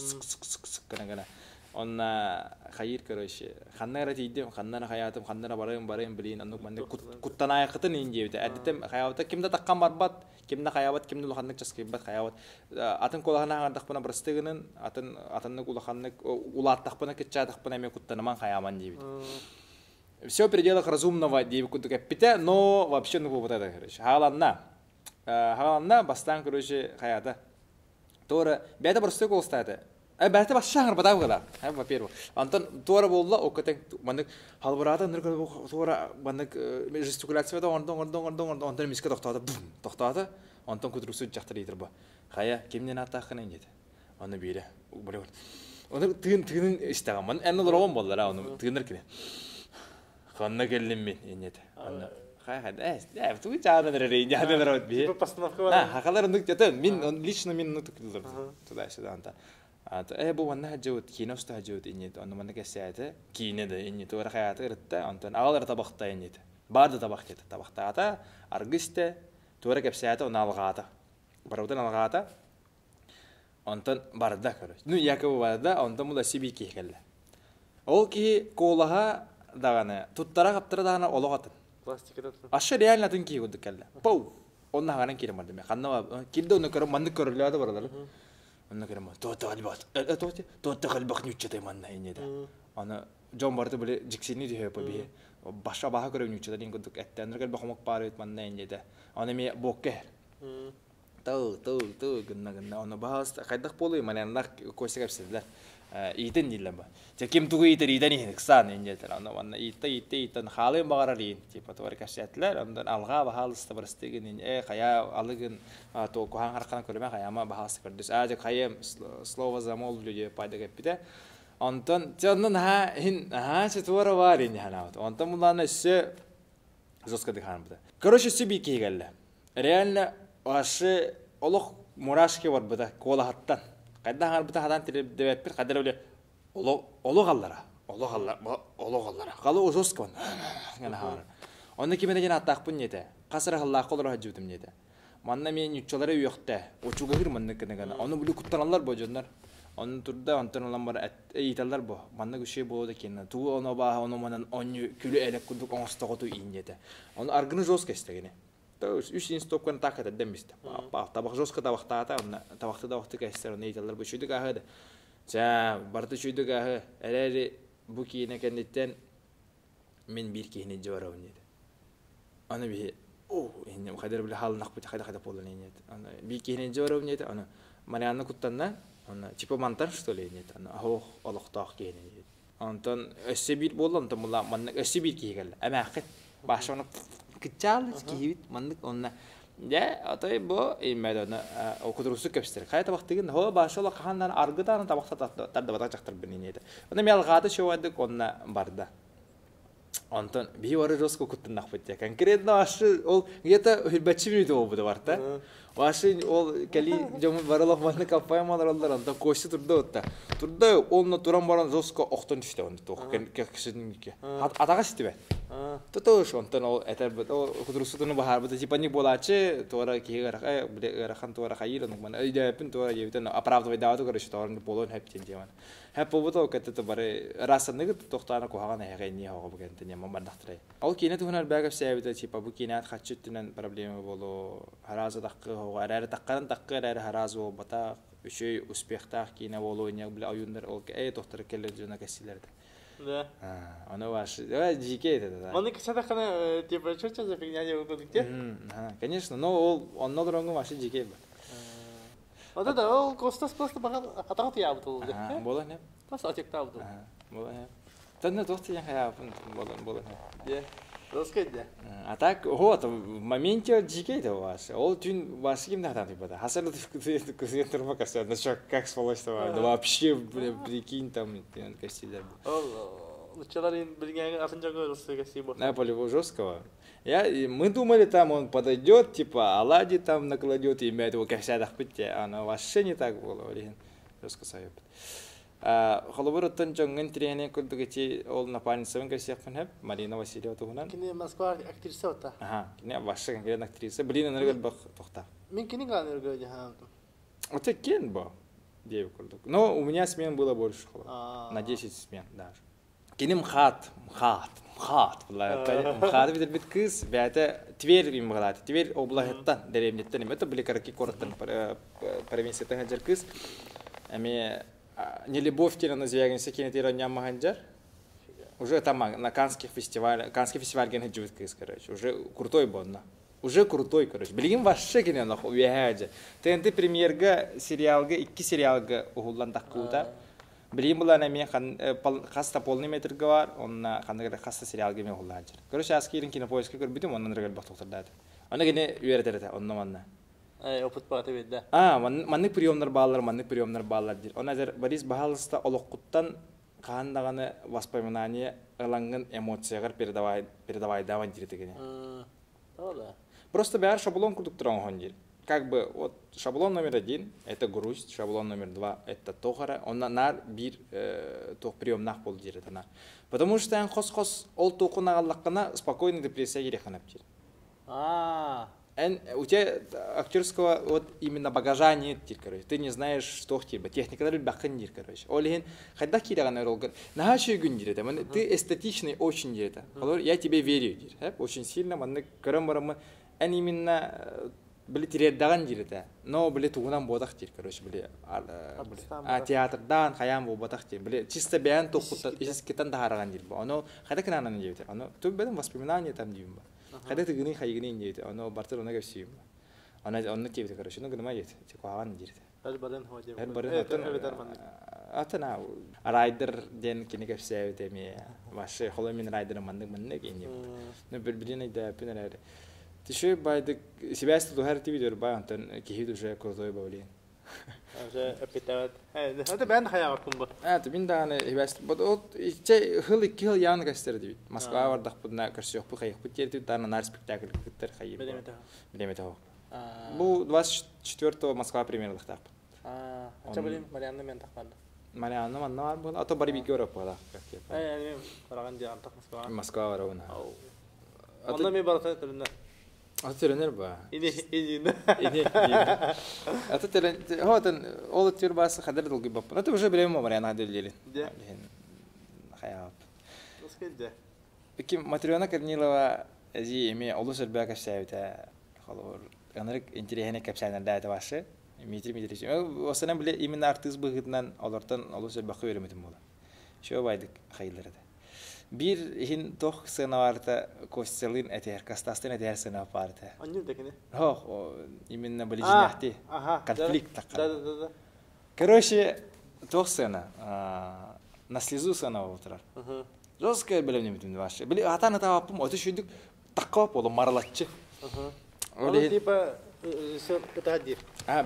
гана. Онна хайыр короче. Ханнара тийдим, ханнара хаятым, ханнара барайым билин. Анук манда куттана айкытын инжебите. Адетем хаябата кимде таккан барбат, кимде хаябат, кимде лоханнык часкыбат хаябат. Атын колахана ардакпына брастыгынын, атынны улаханнык улаттакпына кетчатакпына эме куттанаман хаяман дебит. Все в пределах разумного дебит куттакапите, но вообще ну вот это, короче. Хагаланна бастан короче хаята. Тора бәді бір стөк олыстайды. Бәді бас шаңыр бадау қыла. Во-первых. Антон тора болла, оқытың мандық халбырады, тора мандық жестикуляция бәді, ондан миске тоқтады. Антон күтіріксі жақтыр етір ба. Хая, кемнен аттаққын еңдеді. Оны бейді. Оны тығынын істеған. Маны әнні лұрауын болдыр, оны тығыныр кені. Қанна келдім мен еңдеді. Ты чада нерейни, я нерод би. Типа постановка была. Хакалар нук жата, мен лично мен нук тукилдер. Туда-сюда анта. Бу ванна хаджут, киноста хаджут инет, он мана кесяте, кинеде инет, ора хаята иртта, антон агалар табакта инет. Барды табакта, табакта аргисте, тура кепсяте он алгата. Барудан алгата. Антон барда короче. Ну якобы барда, антон мула сибики келе. Ол ки колага даганы, туттара каптыра даганы ологатын. Ашы реально тын ки гудук келе. Пау. Онна ганан кирем барды мен. Ханна кирде оны көрөм, манды көрүлөдө баралар. Онна керем. Тота албат. Тота калбак нюччатай манна инеде. Аны жон барды биле жиксини дие би. Баша баха көрөм нюччатай дин гудук эттен калбак хомок парыт манна инеде. Аны ме бокке. Тау гынна. Аны баас кайдак болуй мананак көсөгөпсүлөр. Итен дилем ба. Ким тугу итер иден ихсан инжетер. Аны ванна итен халын багаралин. Типа товар кашетлер. Андан алга бахалысты бирстеген кая алыгын то кохан харкан көрөмө каяма бахасы көрдөс. Ажа кая слово замолвлю деп пайда кеппите. Антон жанын се товара бар ин ханат. Антон муланы се жестко дыхан буда. Короче, себе кегелле. Реально ашы олох мурашки бар буда колахаттан. Кайда хар буда хадан тилеп деп бир кадыр эле ологаллара. Калы жестко бан. Гана хар. Оны кимене жана аттакпын нете. Касыр Аллах колора жудум нете. Манна мен үчөлөрө уякта. Очуга кир манна кенегана. Аны бүлү куттаналар бо жондар. Аны турда антоналар бар эйталар бо. Манна күшө болду экен. Туу оны ба оны манан оню күлү элек кудук оңстоготу иннете. Аны аргыны жестко эстегене. Тош үч инстопкан таката демисте. Табак жестко табактата, табакты кестер нейталар бу шүйдүк ахады. Жа, барды шүйдүк ахы. Элери бу кийине кендеттен мен бир кийине жорабын деди. Аны би кадыр биле халынак бут кайда болду нейет. Аны бир кийине жорабын деди. Аны Марианны куттанна, Она типа монтаж что ли нет, она ох олохтах генет. Антон эсебит болон там ла маннык эсебит кигел. Амакыт башаны кичал кибит маннык онна. Я атай бо имедона окудурусу кепстер. Кайта вактыгын хо башала кахандан аргытан табакта тадда бата жактыр бинеде. Аны мелгаты шовады конна барда. Антон биоры жоско куттынак битте. Конкретно ашы ол где-то 5 минут болду барта. Ваши ол кали жомы баралах манны капаймалар алдар анда кошы турда отта. Турда онна туран баран жоско октон түштө онда тох кешидинке. Атага шитибе. Тотош онтон ол этер кудурусутуну бахар буда типа не болачы тора кигер бирахан тора хайыр ну ман айда пин тора евтен оправдывай давату короче торын болон хептен деман. Хеп болбото кетте бары расыныгы токтана кохаган хагайни хага бugente нема мандахтрай. Ол кине тухунар багап себите типа бу кинат хачыттынан проблема боло хараза даккы хагар таккарын таккыр хараза бата үшөй успехтах кине боло не бил аюндар ол токтор келер жана кесилерде. Да. Оно ваше. Давай жике это, да. Он никогда не типа что за фигня не выходит, где? Конечно, но он на другом ваше жике. Вот это ол костас просто багат атак я бутул. Было не? Просто атакта бутул. Было не. Тонне тохти я хая было. Де. Раскидя. А так вот в моменте жике это ваше. Ол тюн ваше ким надо типа. Хасалу ты кузентер макаса. Ну что как сволочь то вообще прикинь там костилер. Человек блин асанжага рассказывал. На поле жесткого. Мы думали, там он подойдет, типа оладьи там накладет, и имеет его косядах пить, а оно вообще не так было, блин. Жестко союз. Холобор оттан жонгын тренинг көлдөгөчи ол напарницасын көрсөкмүн хеп Марина Васильева тугунан. Кине Москва актриса ота. Кине башка конкретно актриса. Блин, энергия бак тохта. Мен кине энергия жахан. Это кен бо. Девять көлдөк. Но у меня смен было больше. На 10 смен даже. Кине МХАТ. МХАТ бит бит кыз, бәте Тверь имгылат. Тверь областан деревнеттен. Это были караки коротан провинциядан жер кыз. Эми не любовь тира на звягинсе кинетира нямаганджар. Уже там на Канский фестиваль ген живет кыз, короче. Уже крутой бонна. Уже крутой, короче. Билгин вообще кине нахуй уяхаджа. ТНТ премьерга сериалга 2 сериалга угуллан таккута. Билгин була нами хаста полный метрга бар, онна хандагы хаста сериалга мен угулланджар. Короче, аскирин кинопоиска көрбүтүм, оннан регал бактоктурдат. Аны кине үйрөтөрөт, онна манна. Опыт баты бедде. Маннык приемнар баллар дир. Она зер Борис Бахалыста олоққуттан қандағаны воспоминание ылангын эмоциягар передавай даван дир тегене. Просто бәр шаблон курдук туран хон дир. Как бы вот шаблон номер 1 это грусть, шаблон номер 2 это тохара, он нар бир тох приемнах бол дир это. Потому что ан хос ол тохунагаллаккана спокойно депрессия кереханап дир. У тебя актерского вот именно багажа нет, короче. Ты не знаешь, что тебе. Техника даже бахандир, короче. Олеген, когда кирагана ролган, нахаши гундир это. Ты эстетичный очень это. Я тебе верю, очень сильно. Манны карамарам, они именно были тиреддаган это. Но были тугунам бодахтир, короче, были театрдан хаям бодахтир. Были чисто бян тохута, из китан дахараган дир. Оно когда канана не это. Оно тут бедам воспоминания там димба. Когда ты гни хайгни нет, оно Барселона гавсим. Он тебе короче, ну гномает, типа аван дирит. Барбарен ходи. Барбарен атана райдер ден кини гавсев теми. Ваше холомин райдер маннык инни. Ну билбилин да пинер. Ты что байда себя что до харти видео бай антон кихид уже крутой бавлин. Уже аппетит. Это бен хаявакум ба. Это биндан хибаст. Вот че хыл кил ян гастерди. Москва вардах подна карсёх по хаях потерти тана на спектакль кыттар хаим. Билемето. Бу 24-го Москва премьерлык так. Ача билем Марианна мен такмады. Марианна манна бар. Ато барбекю ора пала. Барган ди антак Москва. Москва варауна. Онда мен барса төлүнө. Атырыныр ба. Иди. Атырын. Хотан ол тирбасы хадыр долги бап. Это уже время Марианна делили. Хаяп. Раскидя. Ким Матриона Корнилова зи эми олус элбака шайта. Халор. Анырык интересный капсайнар да это ваше. Митри. Осынан биле именно артист быгытынан олортан олус элбака беремедим бола. Шо байдык хайылдырды. Bir hin toch sınavlarda koşselin eter, kastastin eter sınav vardı. Annem de kene. Imенно были женяхты. Конфликт такой. Да. Короче, тоқ сцена, на слезу сцена отырар. Жестко білемін бітімді башы. Біле, атаны табаппым, оты шүйдік таққап олы маралатчы. Оны типа это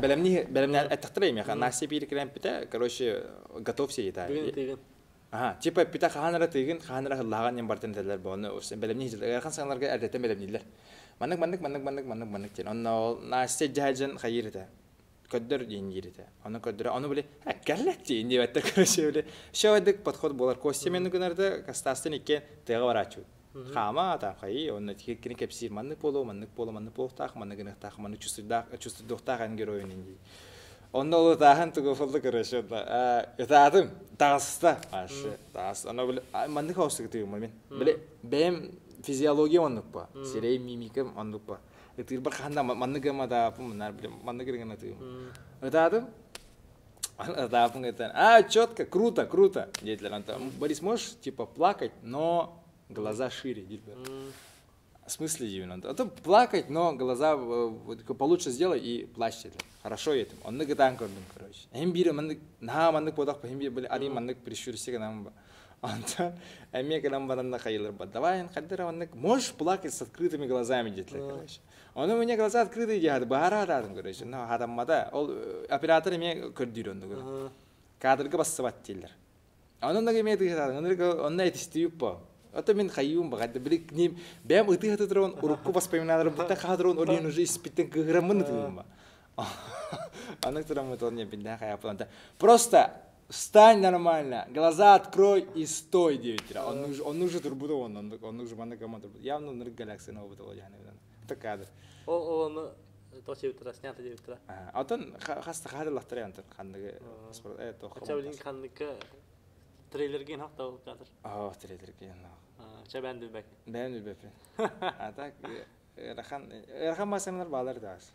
Білемні әттіқтірейм, яқа, насе бейрі кірем біті, короче, готовся ета. Типа біті қағаныра тыйгын, қағаныра қыллаған ем бартын тәлер бұны, білемні ежілді. Әрқан саңларға әрдеттен білемнелер. Манық тен. Оны насе жайжан қайыр ета. Көддір дейін ереді. Оны көддірі, оны біле, кәрләк дейін деп әттір, короче, біле. Шауадық подход болар. Костемен күнерді кастастын екен тыға бар ачу. Хама атам қайы, оны кені кәпсір манық болу, тақ, манық тақ, манық чувствудық тақ героин енді. Онда олы тағын тұғы фылды, короче, ұтадым, тағысыста, ашы, тағыс. Оны біле, манық ауысығы тұғым, мен. Біле, бәйім физиология онық ба, серей мимикам онық ба. Это бір қанда манныгама да апым, манныгырган атыгым. Ұтадым, атапым айтан, четко, круто, дейтілер. Борис, можешь, типа, плакать, но глаза шире, дейтілер. В смысле, дивно? Это плакать, но глаза получше сделай и плачь, дейтілер. Хорошо етім. Онны гытан көрдім, короче. Әм бері маннык подақ па, әм бері ари маннык прищурсеге намын ба. Антон, әме кәлем барында қайылыр ба. Давай, қадыр маннык, можешь плакать с открытыми глазами, дейтілер, короче. Он у меня глаза открытые делают, бара радом, короче. Но хадаммада, ол оператор меня көрдүр онды, короче. Кадрга бассабат тиллер. Он имеет он на эти стюпа. Это мен хайюм багады билик ним бәм ыты хатыдрон урукку воспоминаниялар бутта хадрон олин уже испиттен кыграмын тыгымба. Анак турам это не бинда хаяпланда. Просто встань нормально, глаза открой и стой, девятера. Он уже турбуда он уже манна команда. Явно на галаксия нового того яны. Это кадр. Он точно это снято девятера. А то хаста хадалах триантер хандыгы. Это Чавлин хандыгы трейлерген хакта кадр. Трейлерген. Чабан дилбек. Бән дилбек. Так рахан масандар балар дас.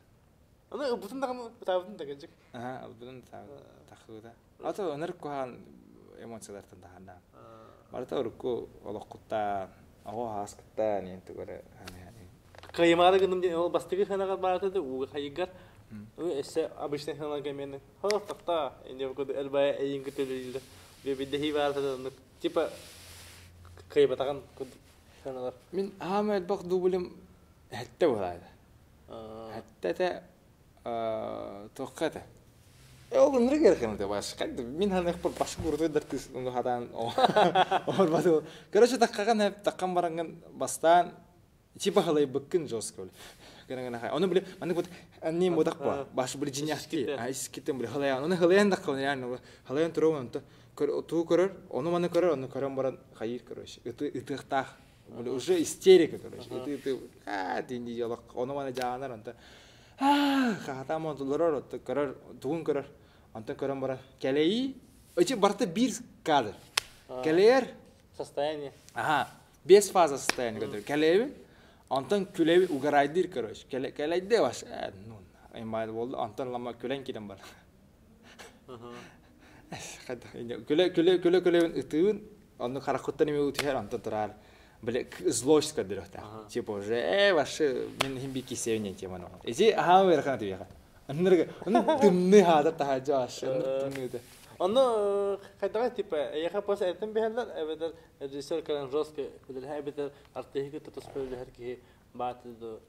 Аны бутун дагы табытын да келжек. Бутун тахыда. Ата өнөр кохан эмоциялардан даганда. Барта урку олоккутта, хаскытта ненти көре. Каймада гыным ол бастыгы ханага барды у хайгар. Эсе обычный ханага мен. Хатта инде көдө элбай эйин көтөлүлдү. Бебидеһи барды типа кайбатаган ханалар. Мен Ахмед бак дублем хатта булады. Хатта тоққата. Ол нригер ханада баш. Кайда мен ханах башка көрдө дартыс уну хадан. Ор баду. Короче таққан таққан баранган бастан типа халай быккын жостко. Гана оны биле маны вот анни модак ба. Баш биле жиняхти. Айскитем биле халай. Оны халайан даққан яны. Халайан турон ту көрөр, оны маны көрөр, оны көрөн баран хайыр, короче. Ытыктах. Уже истерика, короче. Динди жолок. Оны маны жаганар анта. Хатам онтулар, көрөр, тугун көрөр. Анта көрөн баран келеи. Өчө барта бир кадр. Келер состояние. Без фаза состояния, который келеби. Антан күлеби угарайдыр, короче. Келейде баш. Эмбай болду. Антан лама күлен киден бар. Күле ытыын, оны қарақыттан еме өтігер антын тұрар. Біле, злость кадыр өтті. Типа уже, вашы, мен химбики севінен теманы. Эти ахамы верхана түбеға. Оны дымны хадыр тахаджу ашы. Оны қайдаға, типа, аяқа поса әртін бейхалар, әбедер режиссер кәрін жостка, әбедер артығы тұтыспөлі әркеге батылды.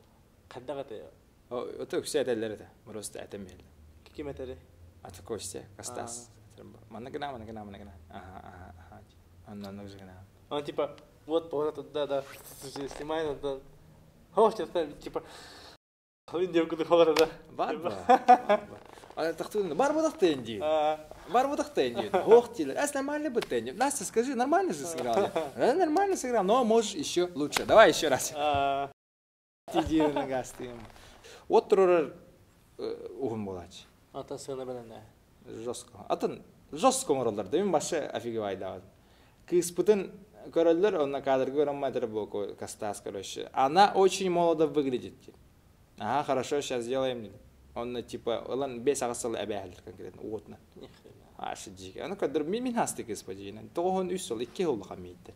Қайдаға тәйі? Оты өксі әтәлері де, мұросты әтін бейхалар. Кем әтәрі? Аты көсте, кастас. Мана гына. Он уже гына. Он типа вот да, снимает он. Хочет типа. Халин девку дохора да. Бар. А тахтун бар будахты инди. Бар будахты инди. Хохтилер. А нормально бы ты. Настя, скажи, нормально же сыграл? Нормально сыграл, но можешь еще лучше. Давай еще раз. Иди на газ ты. Вот турор угун болач. Ата сына белән. Жестко. Атын жестко моралдар. Мен башы офигевай давал. Кыспытын көрөллөр, онна кадр көрөммадыр боку кастас, короче. Она очень молодо выглядит. Хорошо, сейчас сделаем. Он типа, он без агасыл әбәһәлдер конкретно, уотна. Ашы диге. Аны кадр мен хасты господин. Тоғын үсөл 2 жыл хамийтти.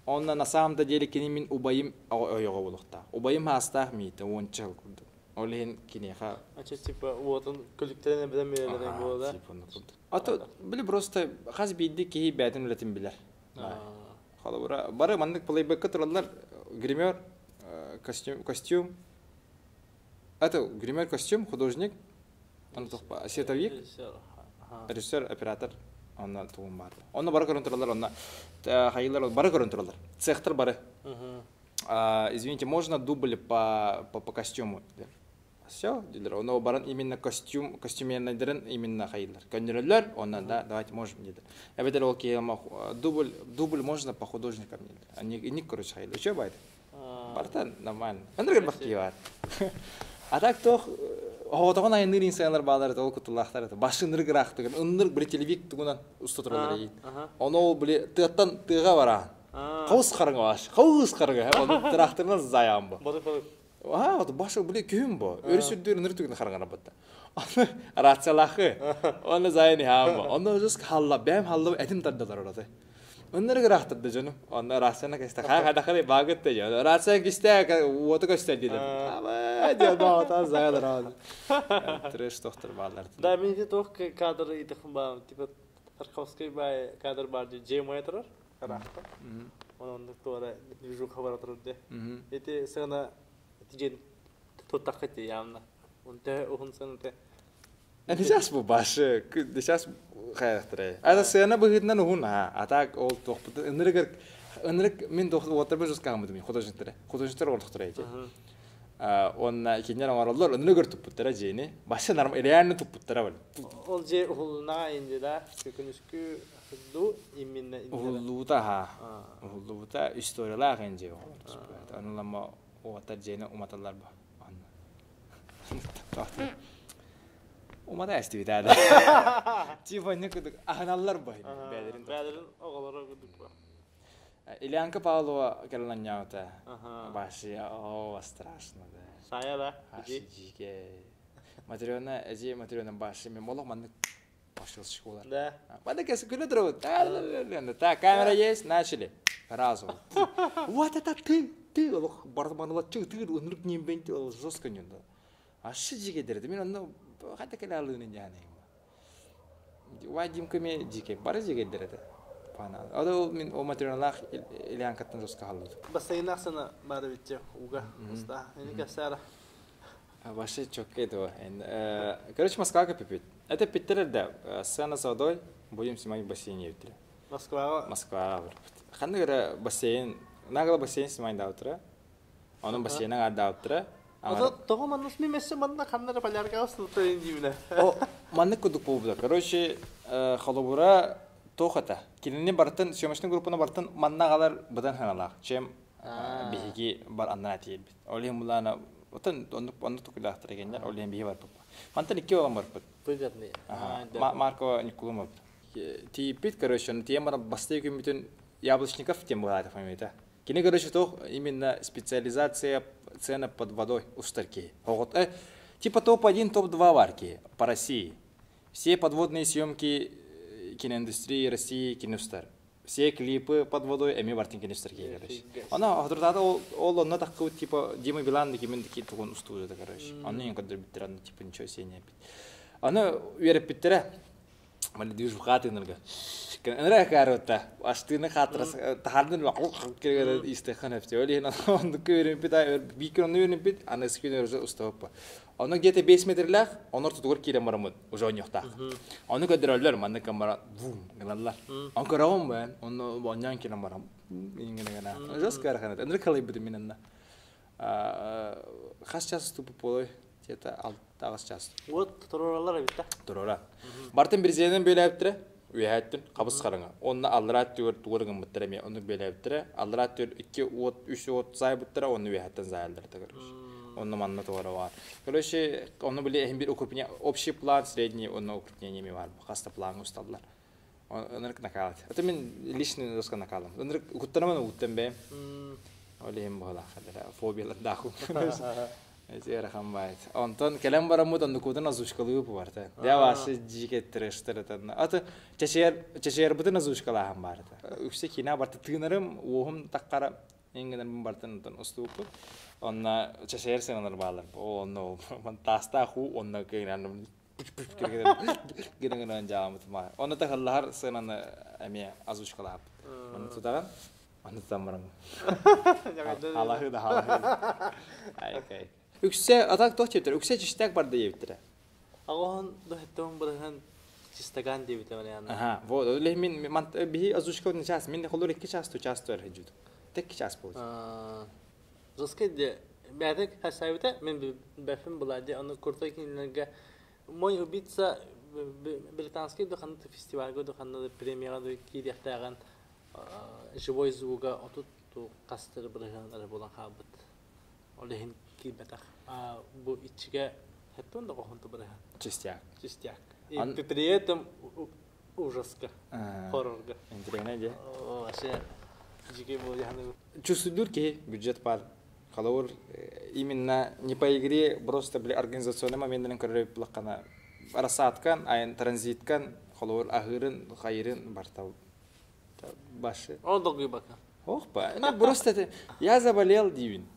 Онна на самом деле кини мен убайым ойого болукта. Убайым хастах мийти 10 жыл курду. Олин кинеха. Типа вот он коллективно bedemelerin bu da. Ата били просто хаз бидди ки бәтин үлетин билер. Халабыра бары мандык плейбэкка туралар гример костюм. Это гример костюм, художник, он световик, режиссер, оператор, он тугун бар. Он бары көрүн туралар, он хайылар бары көрүн туралар. Цехтер бары. Извините, можно дубль по костюму? Все, дилер. Он баран именно костюмернадерин именно хайылар. Көннерлер, он да, давайте можем дилер. Я бедер окей, дубль можно по художникам дилер. Они не короче хайылар. Что байт? Бартан нормально. Андер бахки бар. А так то Оғатаған айыныр инсанлар бағалары да ол күттілақтар еді. Башыныр қырақтығын, ұныр бір телевик тұғынан ұсты тұралар ейін. Оны ол біле тұяттан тұға бараған. Қауыз қарыңа баш, қауыз қарыңа. Оны тұрақтырынан заян бұл. Башы біле күйім бұл. Өрісүрді ұныр тұғын қарыңана бұтты. Оны рациялақы, оны заян ең бұл. Оны өзіз қалла, бәм халла әдім тардалар орады. Өннер грахтады жаным. Онда расына кесте. Хадахары багытты жана. Рация кесте, оты кесте деди. Ама, дема та заялар ал. Треш доктор балдар. Да менде тох кадр идихм ба, типа Тарковский бай кадр бар же жемай турар. Карахта. Онда тора движу хабар турды. Эти сана тижен тоттакты явно. Онда ухунсанте. Сейчас бубашы, сейчас хайрахтырай. Ада сena быгытнан ухуна. Атак ол тохпут. Энрик мен доктор бежус камыдым. Художниктер олдуктурай же. Он кинер амарлар энригер туппуттара жени. Башы норм реально туппуттара бол. Ол же ухулна инде да. Көкүнүскү худду именно инде. Ухулута историялар инде. Анлама ота жени уматалар ба. Умада естивитады. Типа некудук ахналар бай. Бәдерин оголора гудук ба. Ильянка Павлова келланьяута. Баши, страшно да. Сая да. Жиге. Материона, материона баши, мен молох манны пошел с школы. Да. Манда кес күлөдөрөбүт. Так, камера есть, начали. Сразу. Вот это ты бардыманла чыгытыр, өнүрүп нембен жестко нюнда. Ашы жиге дерди. Мен аны Хата келалыны жаны. Вадим кеме жике бары жиге дереді. Пана. Ада мен о материаллах Ильянкаттан жосқа қалды. Басайнақсына бары битте уга. Уста. Эни касара. Башы чокке до. Короче, Москва пипит. Это Питерде. Сцена с водой. Будем снимать в бассейне. Москва. Ханны бассейн. Нагла бассейн снимать до утра. Он бассейна ада утра. Ото того манус мемесе манда ханнара полярка устута индимне. Маннык кудук болду. Короче, халобура тохата. Кинене бартын, съемочный группана бартын маннагалар быдан ханалак. Чем биги бар аннати. Олим булана отан онду тукулактыр экендер. Олим биги бар. Мантан 2 балам бар. Выгодный. Марко Никулумов. Типит, короче, тема бастык үмүтүн Яблочников тем была эта фамилия. Кине, короче, то именно специализация цены под водой у старки. Типа топ-1, топ-2 варки по России. Все подводные съемки киноиндустрии России киностар. Все клипы под водой эми вартин киностарки, короче. Она хатуртада он так типа Дима Билан документ такие тугон устуды, короче. Она не когда битран типа ничего себе не пить. Она вера питера. Мали движ в хаты нерга. Энре карота. Аштыны хатрас тахардын киргер истехан эфте. Оли он дукерин пита бикрон нерин пит, ана скинер уже устопа. Она где-то 5 метрлах, он ортугор кире марамут, уже он нёхта. Он кадраллар манна камера бум галаллар. Он каравон бен, он оньян кире марам. Ингена. Жас карханат. Энре калай бит минанна. Хас час тупо полой. Это алтагас час. Вот тороралар бит та. Торора. Бартын бирзенен бөлөптүрө. Уяттын кабыс караңа. Онна алрат төр тугурган мыттыреме. Оны бөлөптүрө. Алрат төр 2 от 3 от сай буттыра, оны уяттан заялдырды көрөш. Онна манна товары бар. Короче, оны биле бир укрупнение, общий план, средний, онна укрупнение бар. Каста план усталдар. Онырк накалат. Это мен личный доска накалам. Онырк гуттанаман уттенбе. Олем бола хадара. Фобиялар даху. Это рахамбайт. Антон келем барамут андукудун азушкалуу барта. Девасы жигет трештертен. Аты чешер бутун азушкалаам барта. Үксе кина барта тыгынырым оғым таққара Engin ben bartan ustupu. Onna çeşer seneler bağlar. O onu man tasta hu onna kaynan giden jamut ma. Ona da hallar senan emi azuş kalap. Onu tutagan. Onu tamaram. Allahı da Allahı. Ay. Ükse atak tohçetir. Ükse çiştek barda yevtire. Ağon da hetton bırhan çistagan diye biter yani. Aha, вот, öyle min man bihi azuşka ne ças, min холор iki ças tu ças tör hecud. Tek ças bu. Zaske de berdek hasabete men befim buladı onu kurtakinlerge moy ubitsa Британский доханны фестивальга доханны премьерада кидяктаган живой звуга отут кастыр биргенлер болан хабыт. Олехин кибетах. Бу ичиге хеттон да кохонту бирген. Чистяк. И при этом ужаска. Хоррорга. Интересно, да? Вообще жиге бу яны. Чувствуешь, ки бюджет пар. Холор именно не по игре, просто были организационные моменты, которые плакана. Арасаткан, айн транзиткан, холор ахырын, хайрын бартау. Башы. О, долгий бака. Ох ба, не просто я заболел дивин.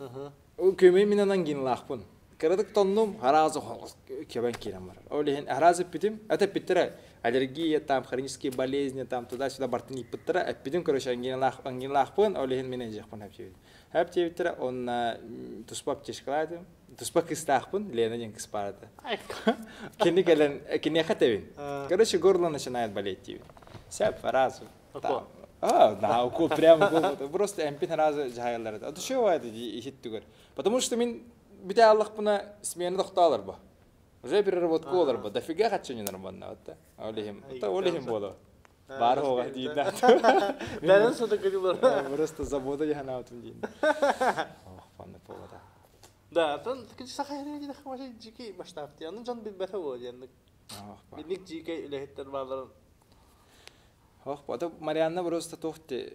Көмей минанан гин лахпын. Кырдык тоннум харазы кебен кирам бар. Олехин харазы питим, это питтера аллергия, там хронические болезни, там туда-сюда бартыни питтера, питим короче ангин лахпын, олехин менен жакпын хапчевит. Хапчевиттера он туспап чешкалады. Туспак истахпын, Лена не кспарата. Кини келен, кини хатевин. Короче, горло начинает болеть тебе. Сяп разу. Да, укол прямо укол. Просто эмпин разу жайлар. А то что это хиттугар? Потому что мин бите Аллах пына смена докталар ба. Уже переработку олар ба. Дофига хатчани нормально, вот. Олехим боло. Бар хога дейда. Бәрін сода көрілер. Просто завода яхана отын дейін. Ох, панны повода. Да, тон такие сахайры не дохмаши жики баштафты. Аны жан бит бәфә бол янды. Бидник жики үләһеттер барларын. Ох, потом Марианна просто тохты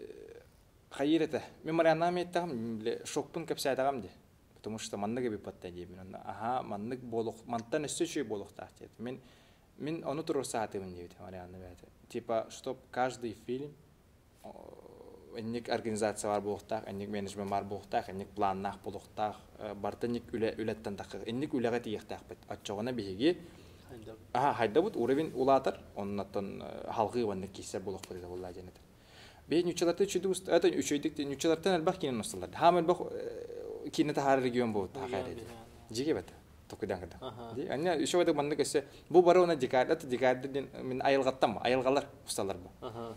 хайрета. Мен Марианна меттам биле шокпун кепсайтагам ди. Потому что маннык би патта ди мен. Аха, маннык болук, мантан өсөчүй болук тахты. Мен оны турсаатым ди Марианна бәте. Типа, чтоб каждый фильм энник организация бар болуктак, энник менеджмент бар болуктак, энник планнак болуктак, бартаник үлеттен такы, энник үлеге тиектак бит. Атчогына биги. Хайда бут уровень улатыр, оннан халкы ванны кисе болук бирде булла жанет. Бе нючаларты чүдү уст, это үчөйдик нючалардан албак кинен усталар. Хамын бак кинете хар регион болуп тагайры. Жиге бет. Токудан када. Ди, анна ошо да мандык эсе бу барона дикардын мен айылгаттам, айылгалар усталар бу.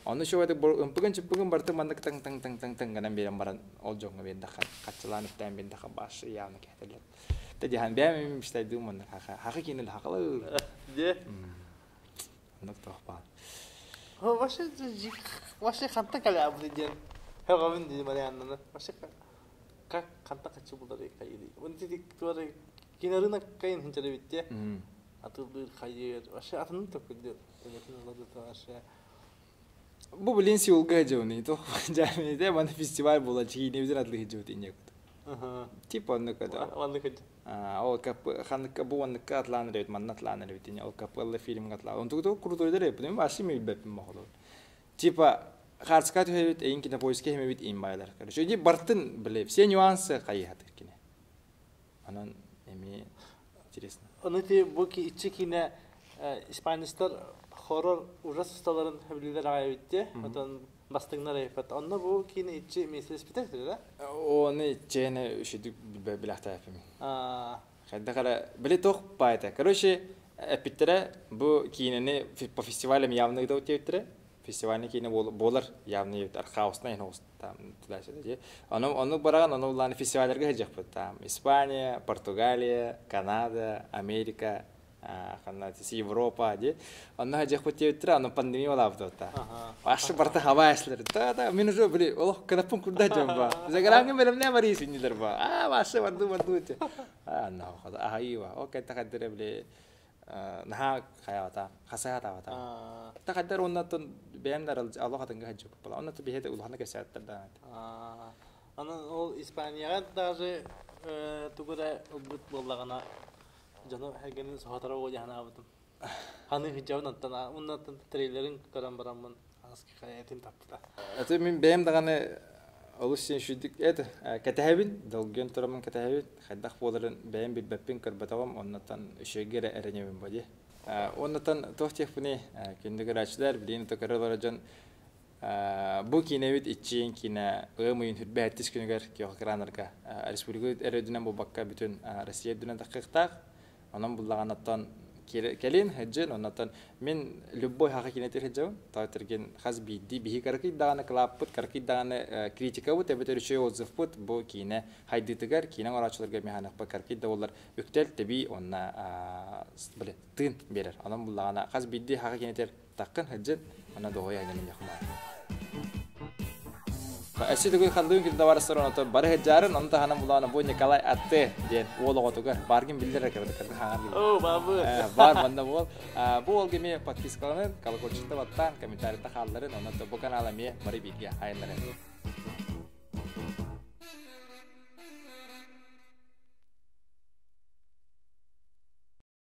Аны ошо да бүгүн барты мандык таң ганан берем баран ол жоңго мен да катчыланып тан мен да башы яны кетелер. Тади хан бем миштай думан хакы кинел хакылы. Де. Андык тохпа. Ваше ханта кала абдиден. Хагавын ди Марианна. Ваше ханта качы булдары кайды. Унти туары кинарына кайын хинчале битте. Атылдыр хайыр. Ваше атынын токудер. Бу билен сиулга жауны. То жами де мана фестиваль була чи не бизер атлы жау тинек. Типа анныкада. Анныкада. Ол кап ханныка бу анныка атланы рет манна атланы рет тине ол капелла фильм гатла. Он тугу крутой дере, потому баши ми беп махоло. Типа харскат хевит эйн кине поиске хемит ин байлар. Короче, ди бартын биле все нюансы кайхат кине. Анан эми интересно. Оныти буки ичикине испанистар хоррор ужас сталарын хабилер айбитте. Отан бастыгнар айфат. Онна бу кине ичи месел спектакль, да? Оны чене шидик билахта япми. Хадда кара биле тох пайта. Короче, эпиттере бу кинени по фестивалям явно да утетре. Фестивальный кине болар явно архаусна инос там туда-сюда же. Оно бараган, оно ланы фестивальлерге хеджекпет там. Испания, Португалия, Канада, Америка, Европа же. Оно хеджекпет тетре, оно пандемия лавдо та. Ваше барта хавайслер. Да, мен уже били, олох канапун куда жамба. Загаранге мерем не мари синилер ба. Ваше варду те. Ну, айва. Окей, так дре били. Наха хаята, хасаята вата. Такаддар оннатын бемдар Аллах атынга хаҗып була. Оннаты бехете улахны кесәттер да. Аны ол Испанияга даже тугура бут боллагана жана хагенин сахатара о жана абытым. Ханы хиҗабын аттана, оннатын трейлерин каран барамын. Аски хаятын тапты. Аты мен бем даганы олус сен шүдік это кәтәһәбин долген торамын кәтәһәбин хаддах боларын бәйен биппин кырбатавам оннатан үшегере эренебин боди оннатан тохтехпуни кендегер ачылар билин токараларжан бу кинебит иччин кина ымыйын хүрбәттис күнүгер киохкранарга республика эрөдүнөн бу бакка бүтүн Россия дүнөн такыктак анан буллаганаттан келин хеджен оннатан мен любой хака кинетер хеджем таатырген хаз бидди бихи карки даганы клаппут карки даганы критика бу тебетер үшөй отзывпут бу кине хайдытыгар кине арачыларга механик ба карки да олар үктел теби онна биле тын берер анан буллагана хаз бидди хака кинетер таккын хеджен ана догой айнын яхма Әсі дүгіл қалдығын күрді барыстыр оны бары хеджарын, оны да ханам бұлағына бұл Николай атты ден ол оғытуғыр. Баргын білдер әкірді кірді хаңар білді. О, бабы! Бар банда бұл. Бұл олгеме подпискаланын, колокольчикті баттан, комментарийті қалдырын, оны да бұл канала ме бары білге айынларын.